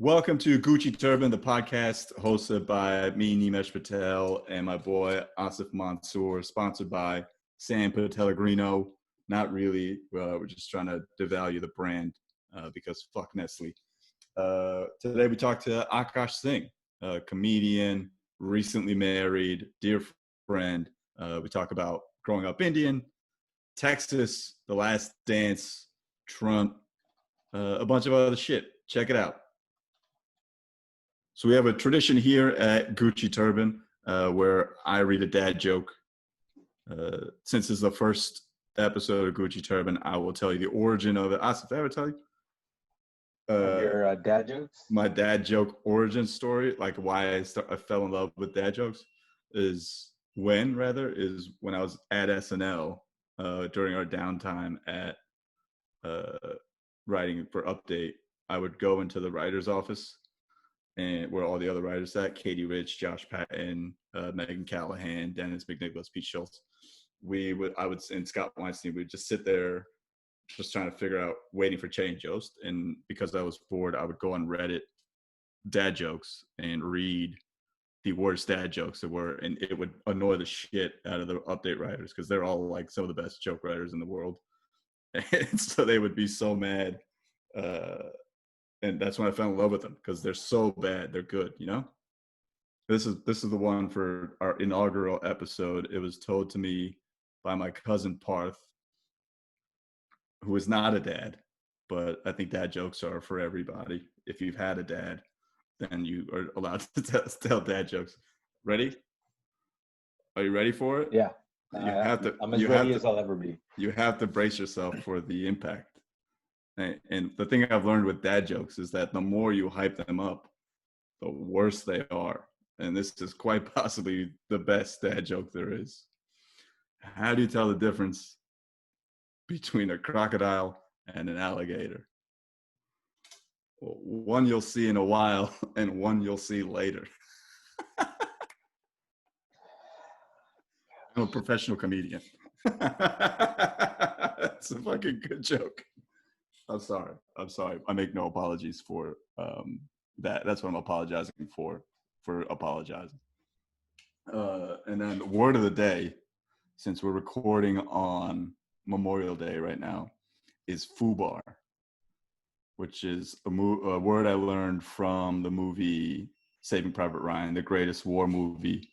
Welcome to GUCCI Turban, the podcast hosted by me, Nimesh Patel, and my boy Asif Mansoor, sponsored by San Pellegrino. Not really. We're just trying to devalue the brand because fuck Nestle. Today we talked to Akaash Singh, a comedian, recently married, dear friend. We talk about growing up Indian, Texas, The Last Dance, Trump, a bunch of other shit. Check it out. So we have a tradition here at GUCCI Turban where I read a dad joke. Since it's the first episode of GUCCI Turban, I will tell you the origin of it. Asif, did I ever tell you? Your dad jokes? My dad joke origin story, like why I fell in love with dad jokes, is when I was at SNL during our downtime at writing for Update. I would go into the writer's office and where all the other writers sat, Katie Rich, Josh Patton, Megan Callahan, Dennis McNicholas, Pete Schultz. And Scott Weinstein, we'd just sit there just trying to figure out, waiting for change Jost. And because I was bored, I would go on Reddit, dad jokes, and read the worst dad jokes there were. And it would annoy the shit out of the Update writers because they're all like some of the best joke writers in the world. And so they would be so mad. And that's when I fell in love with them because they're so bad, they're good, you know? This is the one for our inaugural episode. It was told to me by my cousin Parth, who is not a dad, but I think dad jokes are for everybody. If you've had a dad, then you are allowed to tell dad jokes. Ready? Are you ready for it? Yeah. I'm as ready as I'll ever be. You have to brace yourself for the impact. And the thing I've learned with dad jokes is that the more you hype them up, the worse they are. And this is quite possibly the best dad joke there is. How do you tell the difference between a crocodile and an alligator? Well, one you'll see in a while and one you'll see later. I'm a professional comedian. That's a fucking good joke. I'm sorry. I make no apologies for that. That's what I'm apologizing for apologizing. And then the word of the day, since we're recording on Memorial Day right now, is foobar, which is a word I learned from the movie Saving Private Ryan, the greatest war movie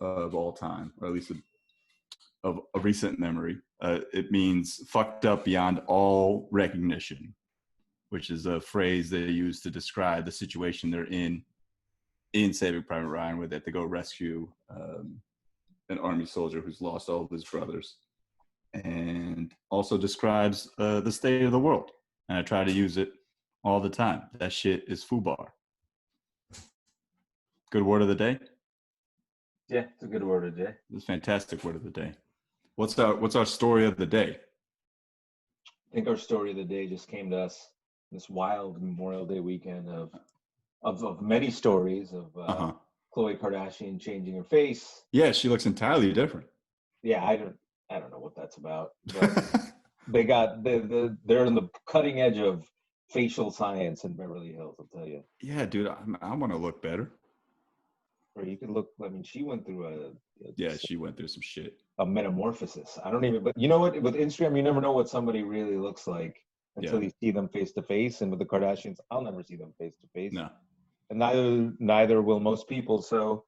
of all time, or at least of a recent memory. It means fucked up beyond all recognition, which is a phrase they use to describe the situation they're in Saving Private Ryan, where they have to go rescue an army soldier who's lost all of his brothers, and also describes the state of the world. And I try to use it all the time. That shit is foobar. Good word of the day? Yeah, it's a good word of the day. It's a fantastic word of the day. What's our story of the day? I think our story of the day just came to us this wild Memorial Day weekend of many stories of Khloe Kardashian changing her face. Yeah, she looks entirely different. Yeah, I don't know what that's about. But they're on the cutting edge of facial science in Beverly Hills, I'll tell you. Yeah, dude, I want to look better. Or you could look. I mean, she went through she went through some shit. A metamorphosis. I don't even. But you know what? With Instagram, you never know what somebody really looks like until you see them face to face. And with the Kardashians, I'll never see them face to face. No. And neither will most people. So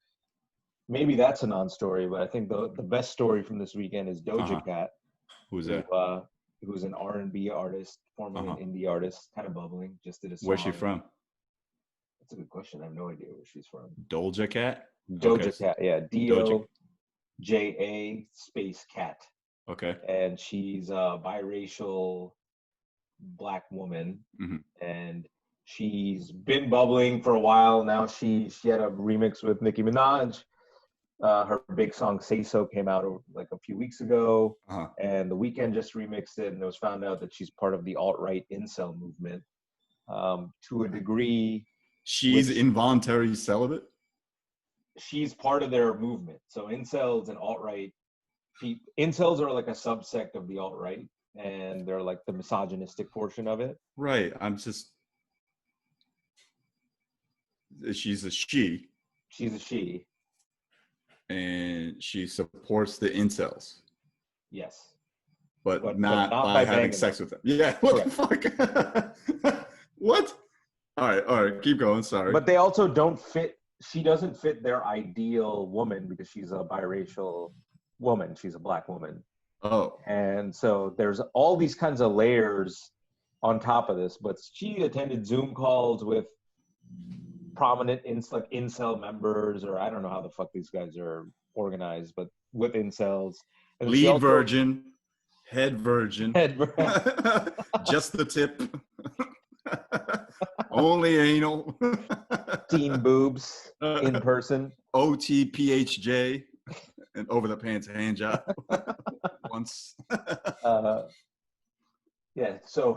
maybe that's a non-story. But I think the best story from this weekend is Doja Cat. Who's that? Who's an R&B artist, formerly an indie artist, kind of bubbling. Just did a song. Where's she from? That's a good question. I have no idea where she's from. Doja Cat? Doja Cat, yeah. DOJA space cat. Okay. And she's a biracial Black woman. Mm-hmm. And she's been bubbling for a while. Now she had a remix with Nicki Minaj. Her big song Say So came out like a few weeks ago. And The Weeknd just remixed it. And it was found out that she's part of the alt-right incel movement. To a degree. She's involuntary celibate? She's part of their movement. So incels and alt-right, incels are like a subsect of the alt-right, and they're like the misogynistic portion of it. Right. she's a she. She's a she. And she supports the incels. Yes. But not by having sex with them. Yeah, what the fuck? What? All right, keep going, sorry. But they also don't fit, she doesn't fit their ideal woman because she's a biracial woman. She's a black woman. Oh. And so there's all these kinds of layers on top of this, but she attended Zoom calls with prominent incel members, or I don't know how the fuck these guys are organized, but with incels. And lead virgin, head virgin, just the tip, only anal, teen boobs in person, OTPHJ, and over the pants hand job once. Yeah, so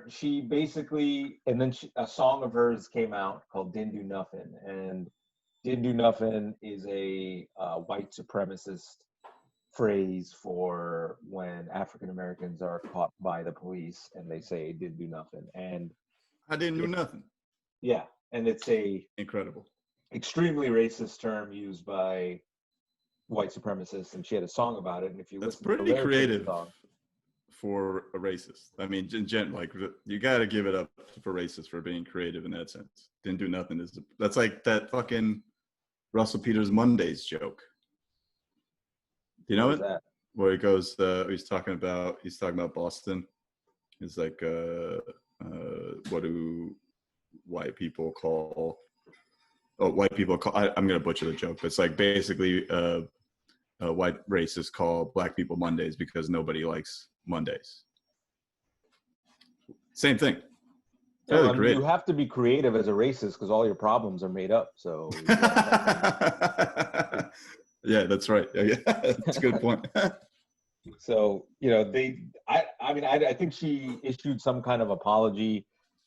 she basically, and then a song of hers came out called Didn't Do Nothing. And Didn't Do Nothing is a white supremacist phrase for when African Americans are caught by the police and they say, didn't do nothing. And I didn't do nothing. Yeah, and it's incredible, extremely racist term used by white supremacists, and she had a song about it. And if you that's listen pretty to creative song, for a racist. I mean, like you got to give it up for racists for being creative in that sense. Didn't do nothing that's like that fucking Russell Peters Mondays joke. Do you know it? That? Where he goes, he's talking about Boston. He's like, what do white people call? Oh, white people call. I'm gonna butcher the joke, but it's like basically, white racists call black people Mondays because nobody likes Mondays. Same thing. Yeah, you have to be creative as a racist because all your problems are made up. So yeah, that's right. Yeah, that's a good point. So I think she issued some kind of apology.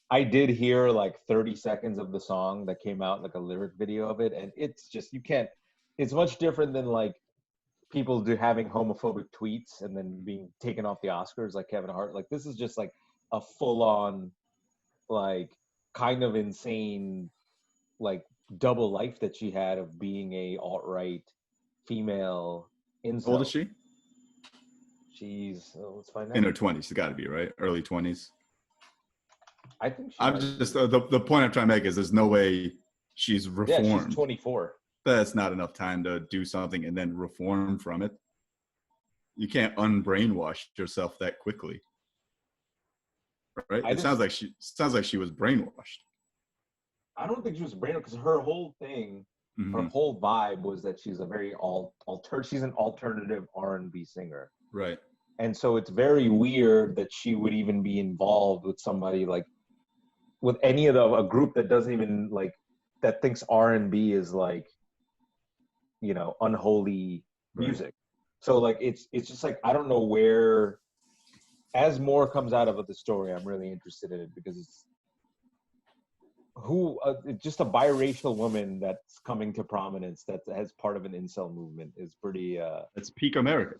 I did hear like 30 seconds of the song that came out, like a lyric video of it, and it's just it's much different than like people having homophobic tweets and then being taken off the Oscars like Kevin Hart. Like this is just like a full-on, like kind of insane, like double life that she had of being a alt-right female incel. How old is she? She's let's find out. In her 20s. She's got to be, right? Early 20s. I think the point I'm trying to make is there's no way she's reformed. Yeah, she's 24. That's not enough time to do something and then reform from it. You can't unbrainwash yourself that quickly, right? It sounds like she was brainwashed. I don't think she was brainwashed because her whole thing, her whole vibe was that she's a very she's an alternative R&B singer, right? And so it's very weird that she would even be involved with somebody like with any of a group that doesn't even like that thinks R&B is like, you know, unholy music. So like it's just like I don't know where. As more comes out of the story, I'm really interested in it because it's just a biracial woman that's coming to prominence that has part of an incel movement is pretty. It's peak America.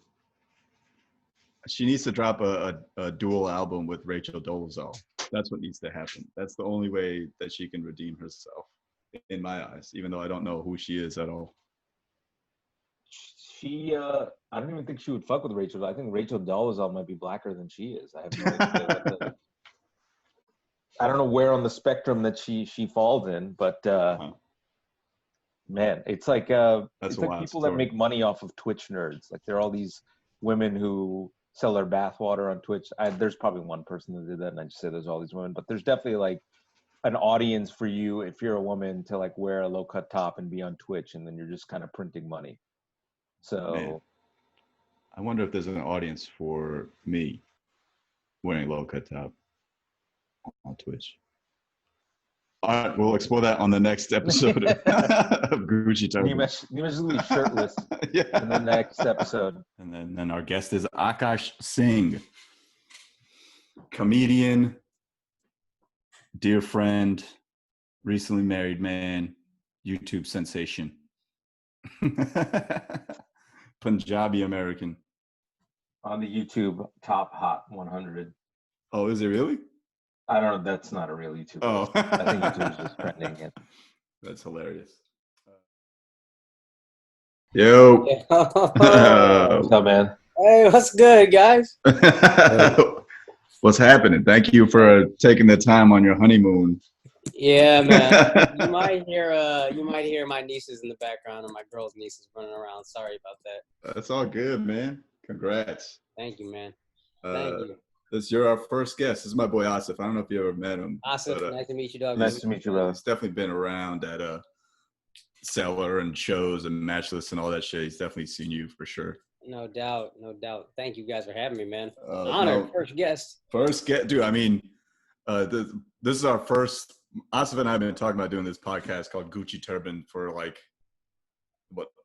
She needs to drop a dual album with Rachel Dolezal. That's what needs to happen. That's the only way that she can redeem herself, in my eyes, even though I don't know who she is at all. I don't even think she would fuck with Rachel. I think Rachel Dolezal might be blacker than she is. I have no idea. I don't know where on the spectrum that she falls in, but man, it's like people that make money off of Twitch nerds. Like there are all these women who sell their bathwater on Twitch. There's probably one person that did that, and I just say there's all these women, but there's definitely like an audience for you if you're a woman to like wear a low cut top and be on Twitch, and then you're just kind of printing money. So, man, I wonder if there's an audience for me wearing low cut top on Twitch. All right, we'll explore that on the next episode of GUCCI TURBAN. Nimesh will be shirtless in the next episode. And then our guest is Akaash Singh, comedian, dear friend, recently married man, YouTube sensation. Punjabi American. On the YouTube top hot 100. Oh, is it really? I don't know. That's not a real YouTuber. Oh. I think YouTuber's just trending it. That's hilarious. Yo. What's up, man? Hey, what's good, guys? What's happening? Thank you for taking the time on your honeymoon. Yeah, man. You might hear my nieces in the background or my girl's nieces running around. Sorry about that. That's all good, man. Congrats. Thank you, man. Thank you. You're our first guest. This is my boy Asif. I don't know if you ever met him. Asif, nice to meet you, dog. Nice to meet you, brother. He's definitely been around at Cellar and shows and Matchless and all that shit. He's definitely seen you for sure. No doubt. Thank you guys for having me, man. Honor, first guest. First guest, dude. I mean, this is our first. Asif and I have been talking about doing this podcast called GUCCI Turban for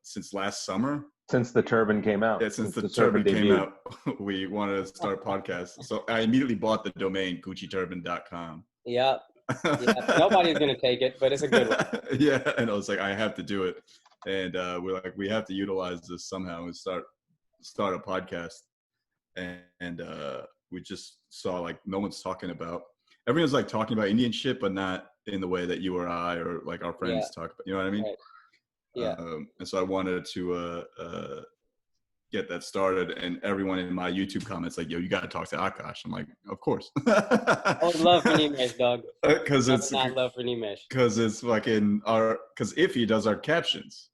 since last summer. Since the turban came out. Yeah, since the turban came out, we wanted to start a podcast. So I immediately bought the domain GUCCITurban.com. Yep. Yeah, nobody's gonna take it, but it's a good one. Yeah, and I was like, I have to do it, and we're like, we have to utilize this somehow and start a podcast, and we just saw like no one's talking about. Everyone's like talking about Indian shit, but not in the way that you or I or like our friends talk about. You know what I mean? Right. Yeah. And so I wanted to get that started, and everyone in my YouTube comments like, "Yo, you got to talk to Akash." I'm like, "Of course." I would love for Nimesh, dog. Because it's not love for Nimesh. Because it's fucking because Iffy does our captions.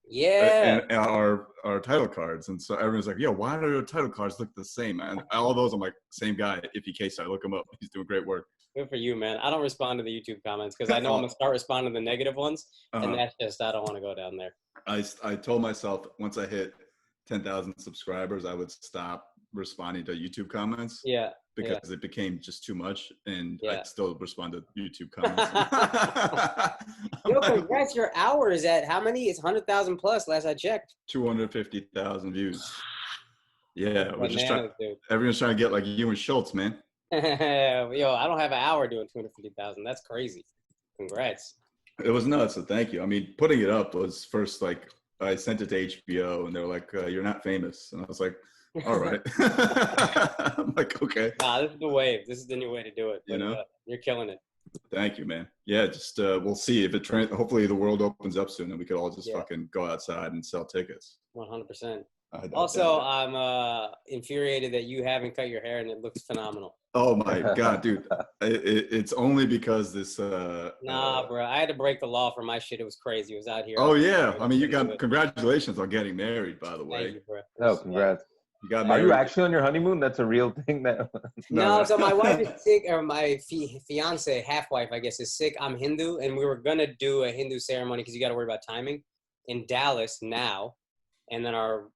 Yeah. And our title cards, and so everyone's like, "Yo, why do your title cards look the same?" And all those, I'm like, "Same guy, Iffy K-Side. Look him up. He's doing great work." Good for you, man. I don't respond to the YouTube comments because I know I'm gonna start responding to the negative ones, and that's just I don't want to go down there. I told myself once I hit 10,000 subscribers, I would stop responding to YouTube comments. Yeah. Because it became just too much, and I still respond to YouTube comments. Yo, congrats! Your hours at how many? It's 100,000 plus. Last I checked. 250,000 views. Yeah, we're just trying. Everyone's trying to get like you and Schultz, man. Yo, I don't have an hour doing 250,000. That's crazy. Congrats. It was nuts. So thank you. I mean, putting it up was first like I sent it to HBO, and they were like, "You're not famous," and I was like, all right. I'm like, okay. Nah, this is the wave. This is the new way to do it. But, you know, you're killing it. Thank you, man. Yeah, just we'll see if it hopefully the world opens up soon and we could all just fucking go outside and sell tickets. 100%. Also, I'm infuriated that you haven't cut your hair and it looks phenomenal. Oh my God, dude. It's only because this nah, bro. I had to break the law for my shit. It was crazy. It was out here. Oh yeah. I mean, you got congratulations on getting married, by the way. Thank you, bro. Oh, congrats. You got married. Are you actually on your honeymoon? That's a real thing. No, so my wife is sick, or my fiance, half-wife, I guess, is sick. I'm Hindu, and we were going to do a Hindu ceremony because you got to worry about timing in Dallas now. And then our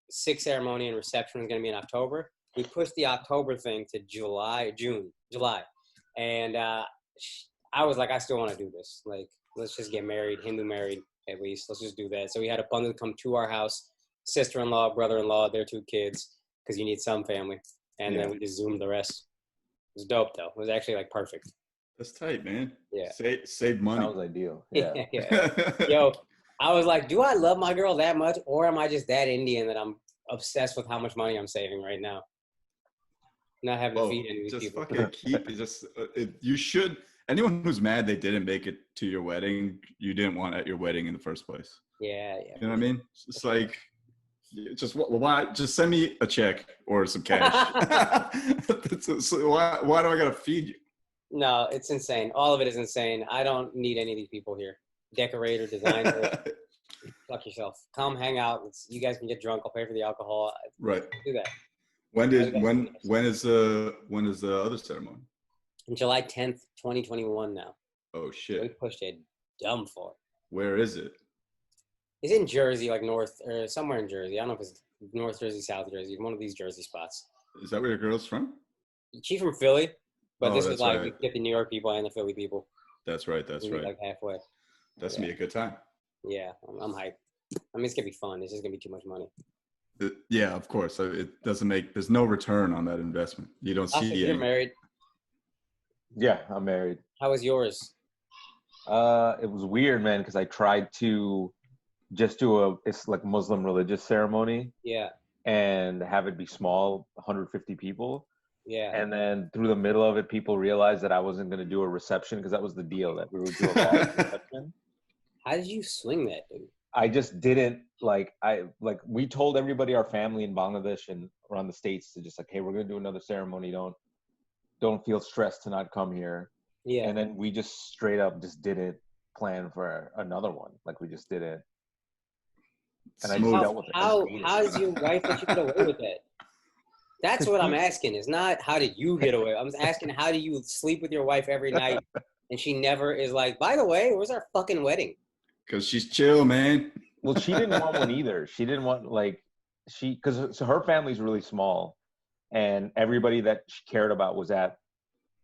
sick ceremony and reception is going to be in October. We pushed the October thing to July. And I was like, I still want to do this. Like, let's just get married, Hindu married at least. Let's just do that. So we had a bundle come to our house. Sister-in-law, brother-in-law, their 2 kids, because you need some family. And then we just zoomed the rest. It was dope, though. It was actually, like, perfect. That's tight, man. Yeah. Save money. That was ideal. Yeah. Yo, I was like, do I love my girl that much, or am I just that Indian that I'm obsessed with how much money I'm saving right now? Not having to feed any of these people. You should. Anyone who's mad they didn't make it to your wedding, you didn't want at your wedding in the first place. Yeah. You know what I mean? It's like... Just send me a check or some cash. So why do I gotta feed you? No, it's insane. All of it is insane. I don't need any of these people here. Decorator, designer. Fuck yourself. Come hang out. You guys can get drunk. I'll pay for the alcohol. Right. Do that. When is the other ceremony? July 10th, 2021 now. Oh shit. We pushed it dumb for. Where is it? It's in Jersey, like north or somewhere in Jersey. I don't know if it's North Jersey, South Jersey, one of these Jersey spots. Is that where your girl's from? She's from Philly, but this is like we get the New York people and the Philly people. That's right. Like halfway. That's gonna be a good time. Yeah, I'm hyped. I mean, it's gonna be fun. It's just gonna be too much money. Yeah, of course. It doesn't make. There's no return on that investment. You don't see. You're married. Yeah, I'm married. How was yours? It was weird, man, because I tried to just do it's like Muslim religious ceremony. Yeah. And have it be small, 150 people. Yeah. And then through the middle of it, people realized that I wasn't going to do a reception because that was the deal, that we would do a large reception. How did you swing that, dude? I just didn't we told everybody, our family in Bangladesh and around the States, to just like, hey, we're gonna do another ceremony. Don't feel stressed to not come here. Yeah. And then we just straight up just didn't plan for another one. Like we just didn't. And I just dealt with it. How does your wife let you get away with that? That's what I'm asking. It's not how did you get away. I'm asking how do you sleep with your wife every night and she never is like, by the way, where's our fucking wedding? Because she's chill, man. Well, she didn't want one either. She didn't want because her family's really small, and everybody that she cared about was at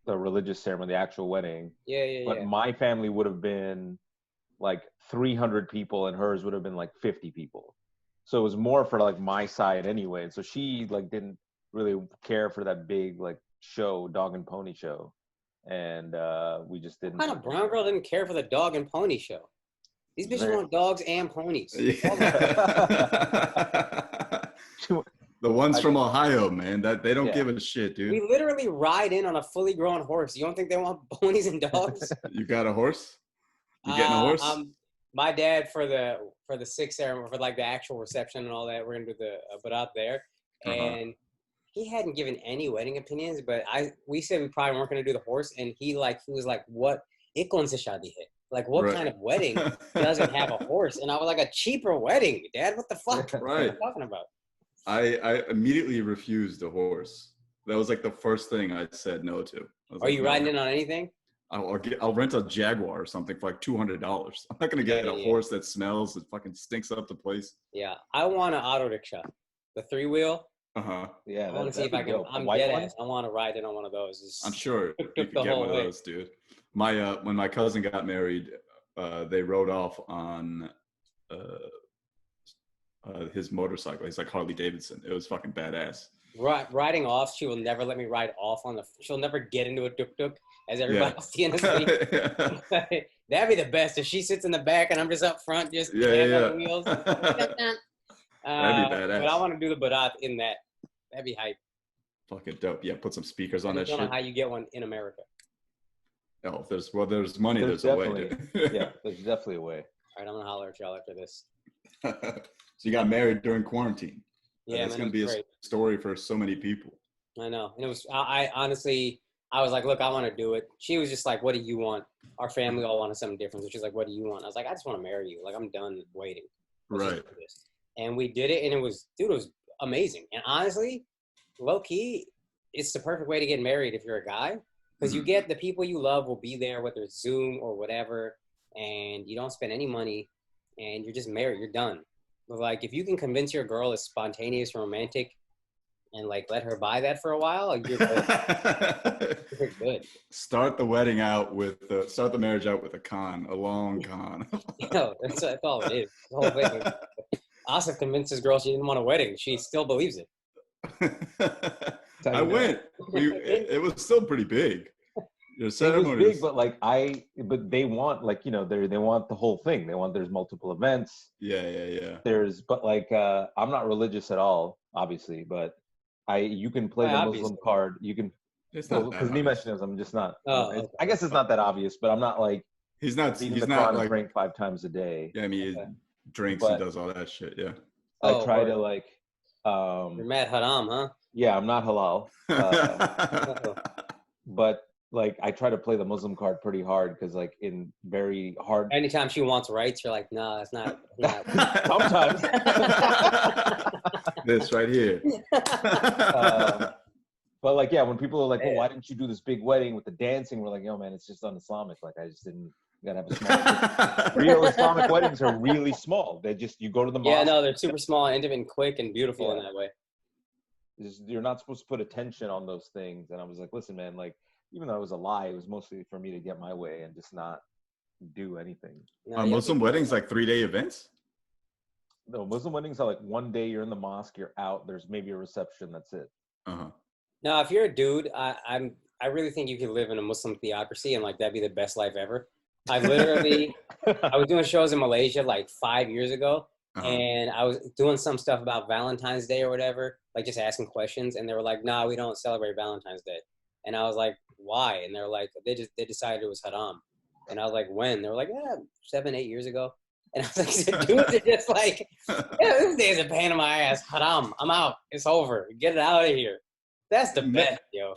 the religious ceremony, the actual wedding. Yeah. But my family would have been like 300 people, and hers would have been like 50 people. So it was more for like my side anyway. And so she like didn't really care for that big like show, dog and pony show, and we just didn't. What kind of brown girl didn't care for the dog and pony show? These bitches want dogs and ponies. Yeah. The ones from Ohio, man, that they don't give a shit, dude. We literally ride in on a fully grown horse. You don't think they want ponies and dogs? You got a horse? You getting a horse? My dad for the sixth ceremony, for like the actual reception and all that, we're gonna do the barat there, and he hadn't given any wedding opinions, but we said we probably weren't gonna do the horse, and he was like, what? Ikon se shadi hai? Like, what kind of wedding doesn't have a horse? And I was like, a cheaper wedding, Dad. What the fuck? Right. What are you talking about? I immediately refused a horse. That was like the first thing I said no to. Are you riding in on anything? I'll rent a Jaguar or something for like $200. I'm not gonna get a horse that smells. It fucking stinks up the place. Yeah, I want an auto rickshaw, the 3-wheel. Yeah, I want to see if I can. I'm dead ass. I want to ride in on one of those. I'm sure you could get one of those, dude. When my cousin got married, they rode off on his motorcycle. He's like Harley Davidson. It was fucking badass. Riding off, she will never let me ride off on she'll never get into a tuk-tuk as everybody else in the street. That'd be the best if she sits in the back and I'm just up front, just on the wheels. That'd be badass. But I want to do the barat in that. That'd be hype. Fucking dope. Yeah, put some speakers on that shit. I don't know how you get one in America. Oh, there's money. There's a way. Dude. Yeah, there's definitely a way. All right, I'm gonna holler at y'all after this. So you got married during quarantine. Yeah, it's gonna be a story for so many people. I know, and it was. I honestly, I was like, look, I want to do it. She was just like, what do you want? Our family all wanted something different. So she's like, what do you want? I was like, I just want to marry you. Like, I'm done waiting. Right. And we did it, and it was amazing. And honestly, low key, it's the perfect way to get married if you're a guy. Because you get the people you love will be there, whether it's Zoom or whatever, and you don't spend any money, and you're just married. You're done. But like, if you can convince your girl is spontaneous and romantic, and like let her buy that for a while, like, you're good. You're good. Start the marriage out with a long con. That's all it is. The whole thing. Asif convinced his girl she didn't want a wedding. She still believes it. I went. It was still pretty big. Your ceremony it was big, but they want they want the whole thing. There's multiple events. Yeah. I'm not religious at all, obviously, but you can play the Muslim card. You can, because Nimesh knows I'm just not. I guess it's not that obvious, but I'm not like he's not like drink 5 times a day. Yeah, I mean, he drinks and does all that shit. Yeah. I try to You're mad haram, huh? Yeah, I'm not halal. But I try to play the Muslim card pretty hard because in very hard. Anytime she wants rights, you're like, no, it's not. Sometimes. This right here. But when people are like, well, why didn't you do this big wedding with the dancing? We're like, yo, man, it's just un-Islamic. I just didn't. You gotta have a small. Real Islamic weddings are really small. You go to the mosque. Yeah, no, they're super small, intimate, and quick, and beautiful in that way. You're not supposed to put attention on those things. And I was like, listen, man, even though it was a lie, it was mostly for me to get my way and just not do anything. Are Muslim weddings 3-day events? No, Muslim weddings are 1 day you're in the mosque, you're out. There's maybe a reception. That's it. No, if you're a dude, I really think you could live in a Muslim theocracy and that'd be the best life ever. I was doing shows in Malaysia 5 years ago, and I was doing some stuff about Valentine's Day or whatever, just asking questions, and they were like, "Nah, we don't celebrate Valentine's Day," and I was like, "Why?" And they're like, "They decided it was haram," And I was like, when? They were like, 7-8 years ago. And I was like, so dudes are just like, this day's a pain in my ass. Haram, I'm out. It's over. Get it out of here. That's the best, yo.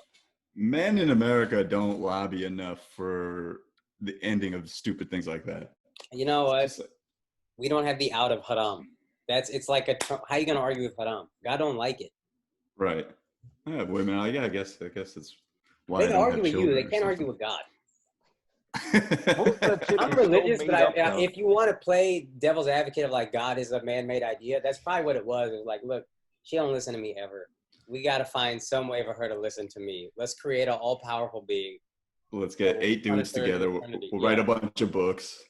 Men in America don't lobby enough for the ending of stupid things like that. You know what? We don't have the out of haram. It's like how you gonna argue with haram? God don't like it. Right. Yeah, women. I guess it's why they can argue with you. They can't argue with God. I'm religious, but if you want to play devil's advocate of like God is a man-made idea, that's probably what it was. It was like, look, she don't listen to me ever. We got to find some way for her to listen to me. Let's create an all-powerful being. Let's get 8 dudes together. We'll write a bunch of books.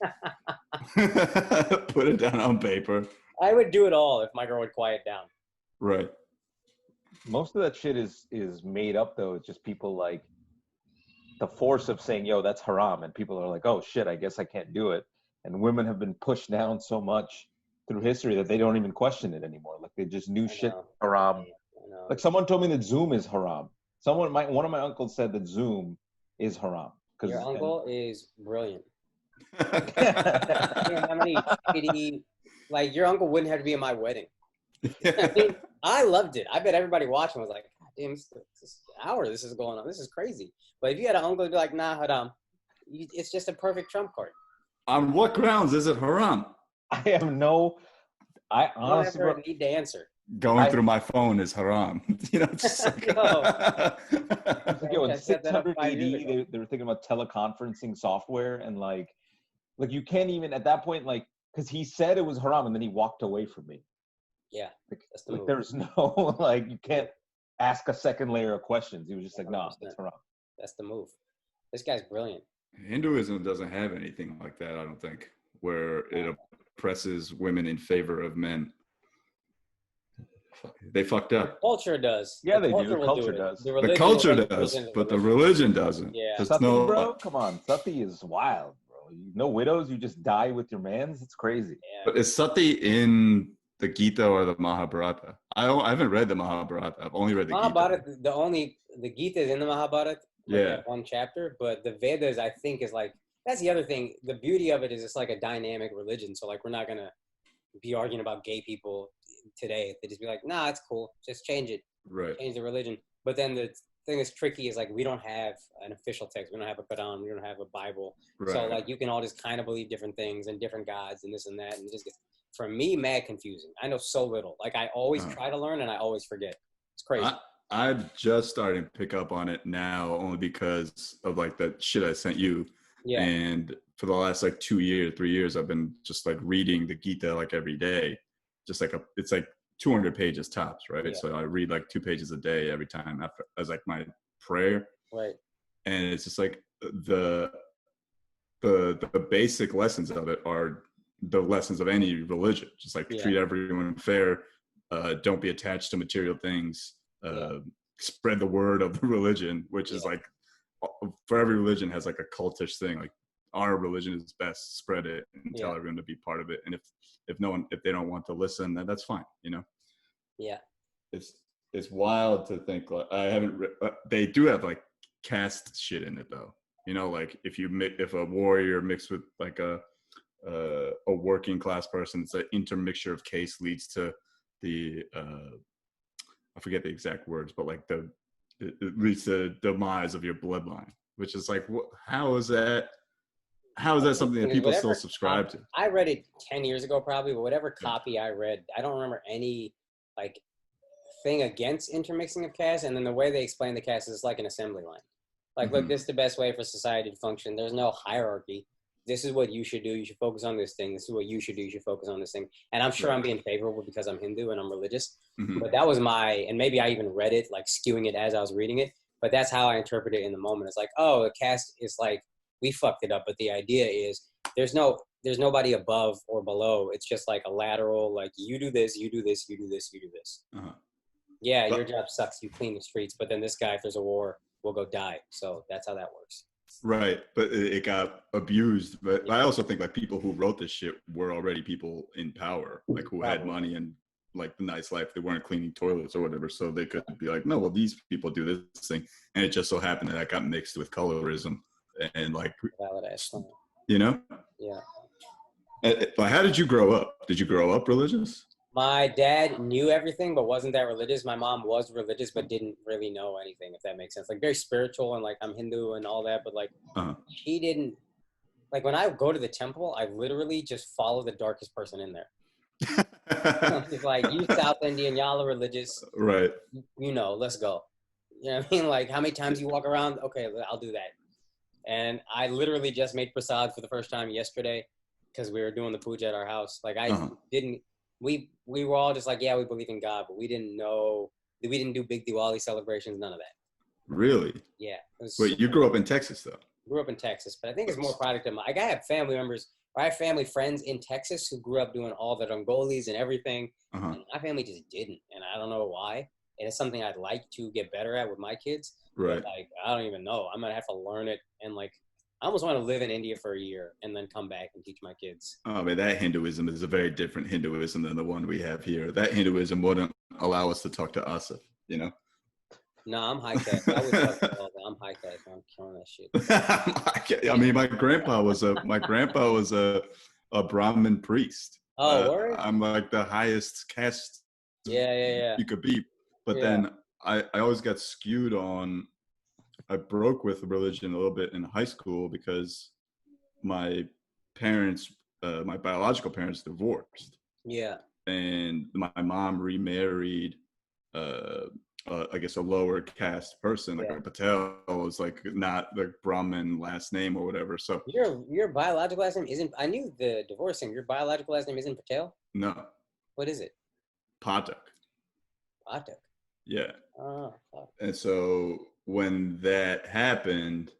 Put it down on paper. I would do it all if my girl would quiet down. Right. Most of that shit is made up, though. It's just people like the force of saying, yo, that's haram. And people are like, oh, shit, I guess I can't do it. And women have been pushed down so much through history that they don't even question it anymore. Like they just knew shit haram. Like someone told me that Zoom is haram. One of my uncles said that Zoom is haram. Your uncle is brilliant. How many shitty, like your uncle wouldn't have to be in my wedding. I mean, I loved it. I bet everybody watching was like, God damn, this hour this is going on. This is crazy. But if you had an uncle who'd be like, nah, haram, it's just a perfect trump card. On what grounds is it haram? I honestly need to answer. Going through my phone is haram. You know, it's just like, in 600 AD, they were thinking about teleconferencing software, and like you can't even at that point, like, because he said it was haram and then he walked away from me. Yeah, like there's no like you can't ask a second layer of questions. He was just like, nah, that's haram. That's the move. This guy's brilliant. Hinduism doesn't have anything like that, I don't think, where it oppresses women in favor of men. They fucked up. The culture does. Yeah, they do. The culture does. The culture does, but the religion doesn't. Yeah. Sati, bro, come on. Sati is wild, bro. No widows, you just die with your mans. It's crazy. Yeah. But is Sati in the Gita or the Mahabharata? I haven't read the Mahabharata. I've only read the Mahabharata. Gita. The Gita is in the Mahabharata. Yeah. One chapter, but the Vedas, I think, is like, that's the other thing. The beauty of it is it's like a dynamic religion. So like, we're not gonna be arguing about gay people today. They just be like, nah, it's cool. Just change it. Right. Change the religion. But then the thing that's tricky is like, we don't have an official text. We don't have a Quran. We don't have a Bible. Right. So like, you can all just kind of believe different things and different gods and this and that. And it just gets, for me, mad confusing. I know so little. Like I always try to learn and I always forget. It's crazy. I'm just starting to pick up on it now only because of like the shit I sent you. Yeah. And for the last like 2 years, 3 years, I've been just like reading the Gita like every day. Just like it's like 200 pages tops, right? Yeah. So I read like 2 pages a day every time after as like my prayer. Right. And it's just like the basic lessons of it are the lessons of any religion. Just like treat everyone fair, don't be attached to material things, spread the word of the religion, which is like for every religion has like a cultish thing. Like our religion is best, spread it and tell everyone to be part of it. And if they don't want to listen, then that's fine, you know? Yeah. It's wild to think like they do have like caste shit in it though. You know, like if a warrior mixed with like a working class person, it's an intermixture of caste leads to the I forget the exact words, but like it leads to the demise of your bloodline, which is like, how is that something that people still subscribe to? I read it 10 years ago probably, but whatever copy I read, I don't remember any like thing against intermixing of caste. And then the way they explain the caste is like an assembly line. Like, look, this is the best way for society to function. There's no hierarchy. This is what you should do. You should focus on this thing. This is what you should do. You should focus on this thing. And I'm sure I'm being favorable because I'm Hindu and I'm religious. But that was and maybe I even read it, like skewing it as I was reading it. But that's how I interpret it in the moment. It's like, oh, the caste is like, we fucked it up. But the idea is there's nobody above or below. It's just like a lateral, like you do this, you do this, you do this, you do this. Yeah, your job sucks. You clean the streets. But then this guy, if there's a war, will go die. So that's how that works. Right, but it got abused. But I also think like people who wrote this shit were already people in power, like who had money and like the nice life. They weren't cleaning toilets or whatever, so they could be like, no, well, these people do this thing, and it just so happened that got mixed with colorism and like You know? Yeah. How did you grow up? Did you grow up religious? My dad knew everything, but wasn't that religious. My mom was religious, but didn't really know anything, if that makes sense. Like very spiritual and like I'm Hindu and all that, but like she didn't. Like when I go to the temple, I literally just follow the darkest person in there. It's like, you South Indian, y'all are religious. Right. You know, let's go. You know what I mean? Like how many times you walk around? Okay, I'll do that. And I literally just made prasad for the first time yesterday because we were doing the puja at our house. Like I didn't. We were all just like, yeah, we believe in God, but we didn't know, we didn't do big Diwali celebrations, none of that. Really? Yeah. Wait, you grew up in Texas, though? Grew up in Texas, but I think it's more product of like I have family members, or I have family friends in Texas who grew up doing all the Rangolis and everything. And my family just didn't, and I don't know why. And it's something I'd like to get better at with my kids. Right. But like, I don't even know. I'm going to have to learn it, and like, I almost want to live in India for a year and then come back and teach my kids. Oh, man, that Hinduism is a very different Hinduism than the one we have here. That Hinduism wouldn't allow us to talk to Asif, you know? No, I'm high caste. I would talk to all that. I'm high caste. I'm killing that shit. I mean, my grandpa was a Brahmin priest. Oh, word? I'm like the highest caste you could be. But then I always got skewed on. I broke with religion a little bit in high school because my parents, my biological parents, divorced. Yeah. And my mom remarried, I guess, a lower caste person, like a Patel was like not the Brahmin last name or whatever. So your biological last name isn't. I knew the divorcing. Your biological last name isn't Patel. No. What is it? Patak. Patak. Yeah. Oh. And so when that happened,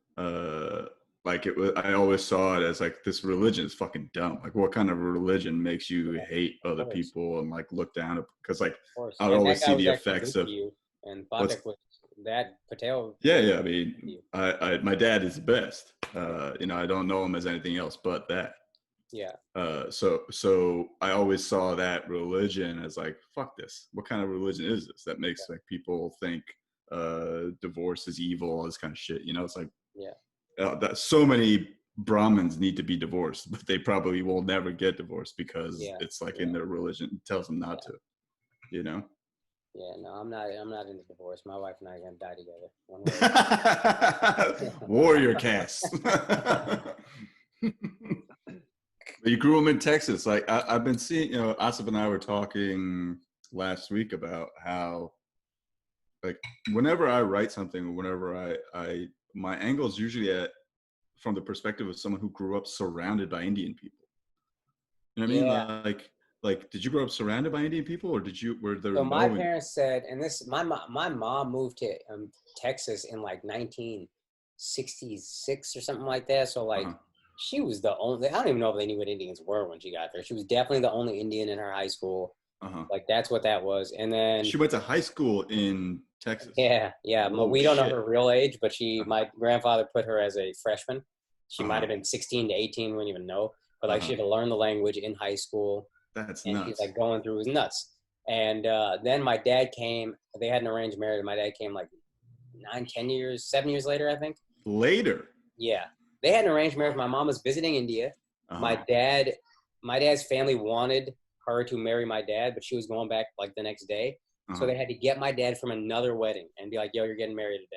like it was, I always saw it as like, this religion is fucking dumb. Like, what kind of religion makes you hate other people and like look down? Because like I would always see the effects of. And Patak was that Patel. Yeah. I mean, my dad is the best. You know, I don't know him as anything else but that. Yeah. So I always saw that religion as like, fuck this. What kind of religion is this that makes like people think divorce is evil, all this kind of shit? You know, it's like, that so many Brahmins need to be divorced, but they probably will never get divorced because it's like in their religion it tells them not to. You know. Yeah, no, I'm not into divorce. My wife and I are gonna die together. Warrior cast. You grew up in Texas. Like I've been seeing, you know, Asif and I were talking last week about how, like, whenever I write something, whenever I my angle is usually from the perspective of someone who grew up surrounded by Indian people. You know what I mean? Like, did you grow up surrounded by Indian people, or were there? So my parents said, and this, my mom moved to Texas in like 1966 or something like that. So like, she was the only. I don't even know if they knew what Indians were when she got there. She was definitely the only Indian in her high school. Like that's what that was. And then she went to high school in Texas. Yeah. But we don't know her real age, but my grandfather put her as a freshman. She might have been 16 to 18. We don't even know. But like she had to learn the language in high school. That's and nuts. She's like going through, it was nuts. And then my dad came. They had an arranged marriage. My dad came like 7 years later, I think. Later. Yeah, they had an arranged marriage. My mom was visiting India. My dad's family wanted her to marry my dad, but she was going back like the next day. So they had to get my dad from another wedding and be like, "Yo, you're getting married today.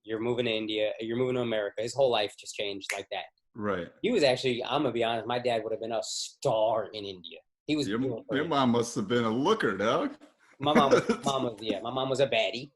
You're moving to India. You're moving to America." His whole life just changed like that. Right. He was actually, I'm gonna be honest, my dad would have been a star in India. He was. Your mom must have been a looker, dog. My mom was a baddie.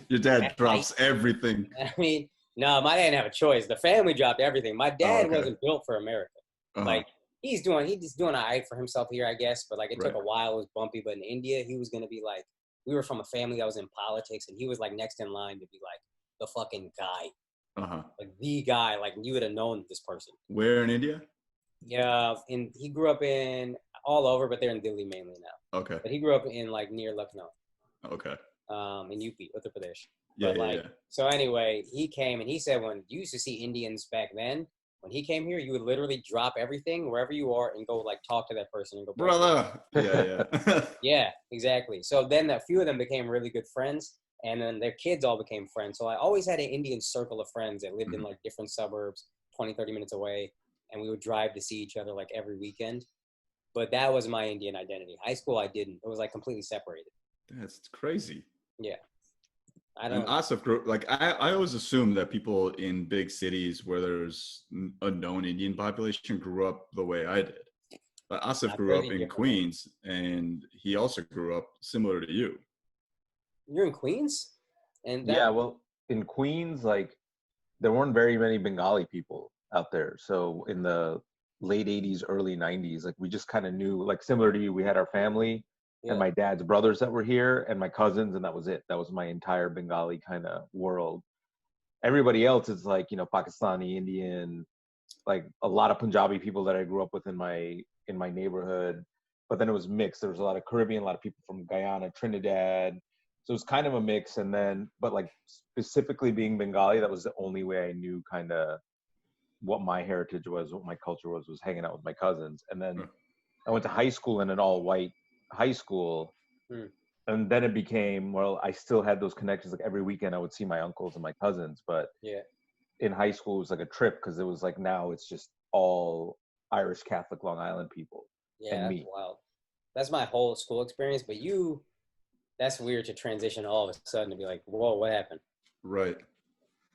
Your dad drops everything. I mean, no, my dad didn't have a choice. The family dropped everything. My dad wasn't built for America. Like he's doing all right for himself here, I guess. But like it took a while. It was bumpy. But in India, he was gonna be like, we were from a family that was in politics, and he was like next in line to be like the fucking guy. Like the guy, like you would have known this person. Where in India? Yeah, and he grew up in all over, but they're in Delhi mainly now. Okay. But he grew up in like near Lucknow. Okay. In UP, Uttar Pradesh. Yeah. So anyway, he came and he said when you used to see Indians back then, when he came here, you would literally drop everything wherever you are and go like talk to that person and go, brother. Yeah. Yeah, exactly. So then a few of them became really good friends. And then their kids all became friends. So I always had an Indian circle of friends that lived in like different suburbs. 20, 30 minutes away, and we would drive to see each other like every weekend. But that was my Indian identity. High school, I didn't. It was like completely separated. That's crazy. Yeah. And Asif grew, like, I always assumed that people in big cities where there's a known Indian population grew up the way I did. But Asif grew up in Queens, and he also grew up similar to you. You're in Queens? And yeah, well, in Queens, like, there weren't very many Bengali people out there. So in the late 80s, early 90s, like, we just kind of knew, like, similar to you, we had our family and my dad's brothers that were here and my cousins, and that was it. That was my entire Bengali kind of world. Everybody else is like, you know, Pakistani, Indian, like a lot of Punjabi people that I grew up with in my neighborhood. But then it was mixed. There was a lot of Caribbean, a lot of people from Guyana, Trinidad. So it was kind of a mix. And then, but like specifically being Bengali, that was the only way I knew kind of what my heritage was, what my culture was hanging out with my cousins. And then I went to high school in an all-white high school. And then it became, well, I still had those connections. Like every weekend I would see my uncles and my cousins. But in high school, it was like a trip because it was like, now it's just all Irish Catholic Long Island people. Yeah, and that's me. wild. That's my whole school experience. But that's weird to transition all of a sudden to be like, whoa, what happened? Right.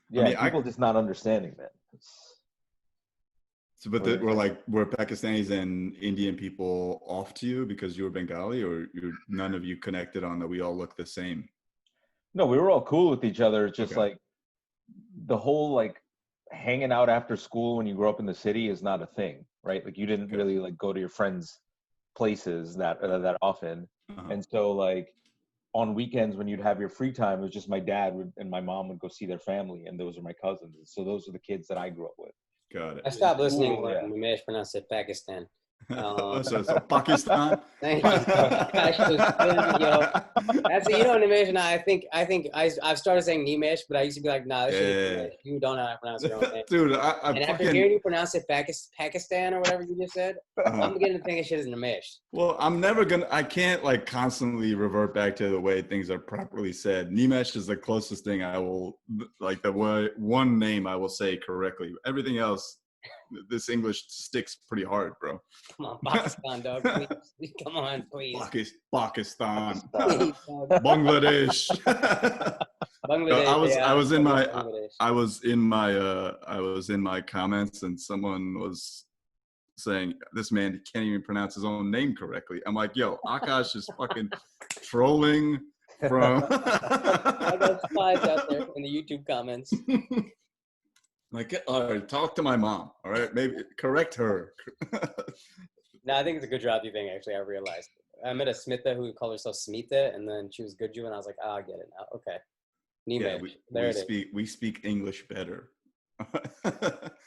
Yeah, I mean, people just not understanding that. So, but were Pakistanis and Indian people off to you because you were Bengali, or none of you connected on that we all look the same? No, we were all cool with each other. It's just like the whole like hanging out after school when you grow up in the city is not a thing, right? Like you didn't really like go to your friends' places that often. And so like on weekends when you'd have your free time, it was just my dad and my mom would go see their family, and those are my cousins. So those are the kids that I grew up with. Got it. I stopped listening when Nimesh pronounced it Pakistan. So Pakistan. Thank you. Gosh, that's Nimesh and I think I've started saying Nimesh, but I used to be like, nah, this is Nimesh. You don't know how to pronounce your own name. Dude, after hearing you pronounce it Pakistan or whatever you just said, I'm beginning to think it shit is Nimesh. Well, I can't like constantly revert back to the way things are properly said. Nimesh is the closest thing I will, like the one name I will say correctly. Everything else, this English sticks pretty hard, bro. Come on, Pakistan, dog. Please. Come on, please. Pakistan. Please, Bangladesh. Bangladesh. I was in my comments, and someone was saying this man can't even pronounce his own name correctly. I'm like, yo, Akash is fucking trolling from. I got spies out there in the YouTube comments. Like, all right, talk to my mom. All right, maybe correct her. No, I think it's a Gujarati thing. Actually, I realized I met a Smita who called herself Smita, and then she was Guju, and I was like, I get it now. Okay, Nimesh. We speak English better.